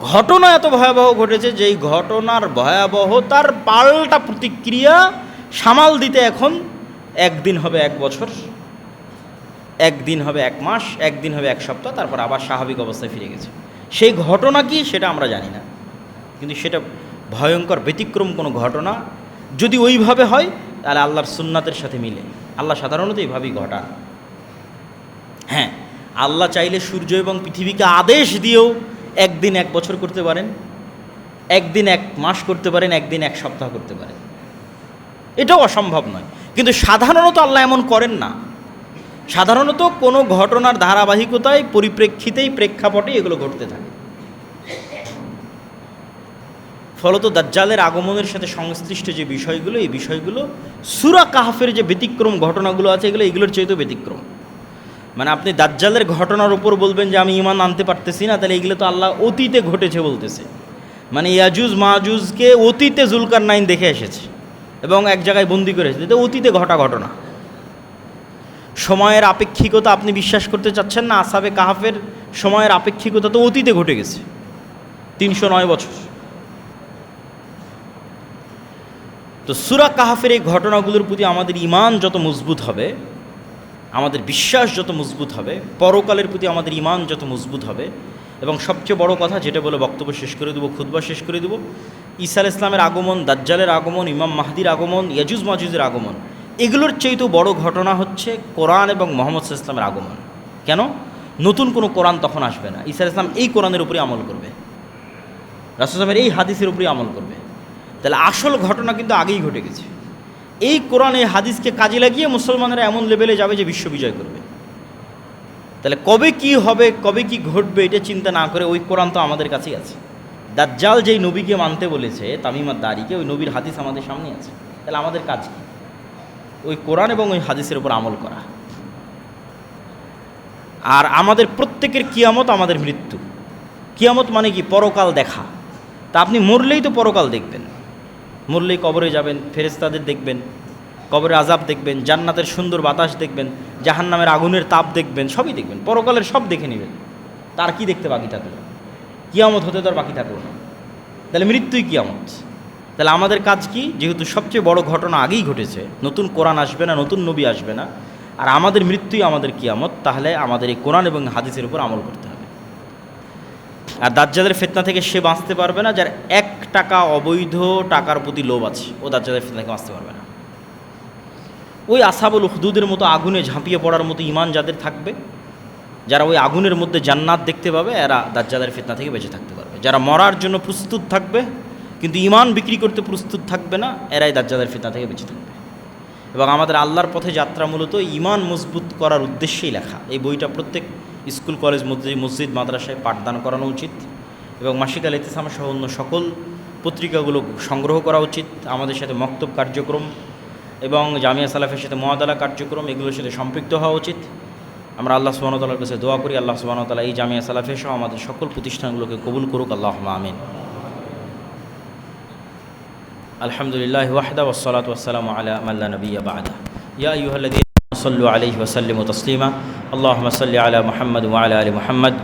ঘটনা এত ভয়াবহ ঘটেছে, যেই ঘটনার ভয়াবহতার পাল্টা প্রতিক্রিয়া সামাল দিতে এখন একদিন হবে 1 বছর, একদিন হবে 1 মাস, একদিন হবে 1 সপ্তাহ, তারপর আবার স্বাভাবিক অবস্থায় ফিরে গেছে। সেই ঘটনা কি সেটা আমরা জানি না, কিন্তু সেটা ভয়ঙ্কর ব্যতিক্রম কোনো ঘটনা। যদি ওইভাবে হয় তাহলে আল্লাহর সুন্নাতের সাথে মিলে। আল্লাহ সাধারণত এইভাবেই ঘটান। হ্যাঁ, আল্লাহ চাইলে সূর্য এবং পৃথিবীকে আদেশ দিয়েও একদিন 1 বছর করতে পারেন, একদিন 1 মাস করতে পারেন, একদিন 1 সপ্তাহ করতে পারেন, এটাও অসম্ভব নয়। কিন্তু সাধারণত আল্লাহ এমন করেন না। সাধারণত কোনো ঘটনার ধারাবাহিকতায়, পরিপ্রেক্ষিতেই, প্রেক্ষাপটে এগুলো ঘটতে থাকে। ফলত দাজ্জালের আগমনের সাথে সংশ্লিষ্ট যে বিষয়গুলো, এই বিষয়গুলো সূরা কাহফের যে ব্যতিক্রম ঘটনাগুলো আছে এগুলোর চাইতেও ব্যতিক্রম। মানে আপনি দাজ্জালের ঘটনার উপর বলবেন যে আমি ঈমান আনতে পারতেছি না, তাহলে এগুলো তো আল্লাহ অতীতে ঘটেছে বলতেছে। মানে ইয়াজুজ মাজুজকে অতীতে জুলকারনাইন দেখে এসেছে এবং এক জায়গায় বন্দি করে এসেছে, এটা অতীতে ঘটা ঘটনা। সময়ের আপেক্ষিকতা আপনি বিশ্বাস করতে চাচ্ছেন না? আসহাবে কাহফের সময়ের আপেক্ষিকতা তো অতীতে ঘটে গেছে, 309 বছর। তো সূরা কাহফের এই ঘটনাগুলোর প্রতি আমাদের ঈমান যত মজবুত হবে, আমাদের বিশ্বাস যত মজবুত হবে, পরকালের প্রতি আমাদের ঈমান যত মজবুত হবে, এবং সবচেয়ে বড় কথা যেটা বলে বক্তব্য শেষ করে দেবো, খুতবা শেষ করে দেবো, ঈসা আলাইহিস সালামের আগমন, দাজ্জালের আগমন, ইমাম মাহদির আগমন, ইয়াজুজ মাজুজের আগমন, এগুলোর চেয়েতেও বড় ঘটনা হচ্ছে কোরআন এবং মুহাম্মদ সাল্লাল্লাহু আলাইহি ওয়াসাল্লামের আগমন। কেন? নতুন কোনো কোরআন তখন আসবে না। ঈসা আলাইহিস সালাম এই কোরআনের উপরে আমল করবে, রাসূল সাল্লাল্লাহু আলাইহি ওয়াসাল্লামের এই হাদিসের উপরে আমল করবে। তাহলে আসল ঘটনা কিন্তু আগেই ঘটে গেছে। এই কোরআন, এই হাদিসকে কাজে লাগিয়ে মুসলমানেরা এমন লেভেলে যাবে যে বিশ্ব বিজয় করবে। তাহলে কবে কি হবে, কবে কি ঘটবে, এটা চিন্তা না করে ওই কোরআন তো আমাদের কাছেই আছে। দাজ্জাল যেই নবীকে মানতে বলেছে, তামিম আদ-দারিকে, ওই নবীর হাদিস আমাদের সামনে আছে। তাহলে আমাদের কাজ কি? ওই কোরআন এবং ওই হাদিসের উপর আমল করা। আর আমাদের প্রত্যেকের কিয়ামত আমাদের মৃত্যু। কিয়ামত মানে কি? পরকাল দেখা। তা আপনি মরলেই তো পরকাল দেখবেন, মরলেই কবরে যাবেন, ফেরেশতাদের দেখবেন, কবরে আযাব দেখবেন, জান্নাতের সুন্দর বাতাস দেখবেন, জাহান্নামের আগুনের তাপ দেখবেন, সবই দেখবেন, পরকালের সব দেখে নেবেন। তার কি দেখতে বাকি থাকলো? কিয়ামত হতে তো আর বাকি থাকলো না। তাহলে মৃত্যুই কিয়ামত। তাহলে আমাদের কাজ কি? যেহেতু সবচেয়ে বড় ঘটনা আগেই ঘটেছে, নতুন কোরআন আসবে না, নতুন নবী আসবে না, আর আমাদের মৃত্যুই আমাদের কিয়ামত, তাহলে আমাদের এই কোরআন এবং হাদিসের উপর আমল করতে হবে। আর দাজ্জালের ফিতনা থেকে সে বাঁচতে পারবে না যার 1 টাকা অবৈধ টাকার প্রতি লোভ আছে, ও দাজ্জালের ফিতনা থেকে বাঁচতে পারবে না। ওই আসহাবুল উখদুদের মতো আগুনে ঝাঁপিয়ে পড়ার মতো ঈমান যাদের থাকবে, যারা ওই আগুনের মধ্যে জান্নাত দেখতে পাবে, এরা দাজ্জালের ফিতনা থেকে বেঁচে থাকতে পারবে। যারা মরার জন্য প্রস্তুত থাকবে কিন্তু ঈমান বিক্রি করতে প্রস্তুত থাকবে না, এরাই দাজ্জালের ফিতনা থেকে বেঁচে থাকবে। এবং আমাদের আল্লাহর পথে যাত্রা মূলত ঈমান মজবুত করার উদ্দেশ্যেই লেখা। এই বইটা প্রত্যেক স্কুল, কলেজ, মসজিদ, মাদ্রাসায় পাঠদান করানো উচিত, এবং মাসিক আল ইতিসাম সহ অন্য সকল পত্রিকাগুলো সংগ্রহ করা উচিত। আমাদের সাথে মক্তব কার্যক্রম এবং জামিয়া সালাফের সাথে মুআদালা কার্যক্রম, এগুলোর সাথে সম্পৃক্ত হওয়া উচিত। আমরা আল্লাহ সুবহানাহু ওয়া তাআলার কাছে দোয়া করি, আল্লাহ সুবহানাহু ওয়া তাআলা এই জামিয়া সালাফে সহ আমাদের সকল প্রতিষ্ঠানগুলোকে কবুল করুক। আল্লাহুম্মা আমিন। আলহামদুলিল্লাহ ওয়াহদা ওয়াসসালাতু ওয়াসসালামু আলা মান লা নাবিয়্যা বা'দা। ইয়া আইয়ুহাল্লাযীনা সাল্লু আলাইহি ওয়া সাল্লিমু তাসলিমা। আল্লাহুম্মা সাল্লি আলা মুহাম্মাদ ওয়া আলা আলি মুহাম্মাদ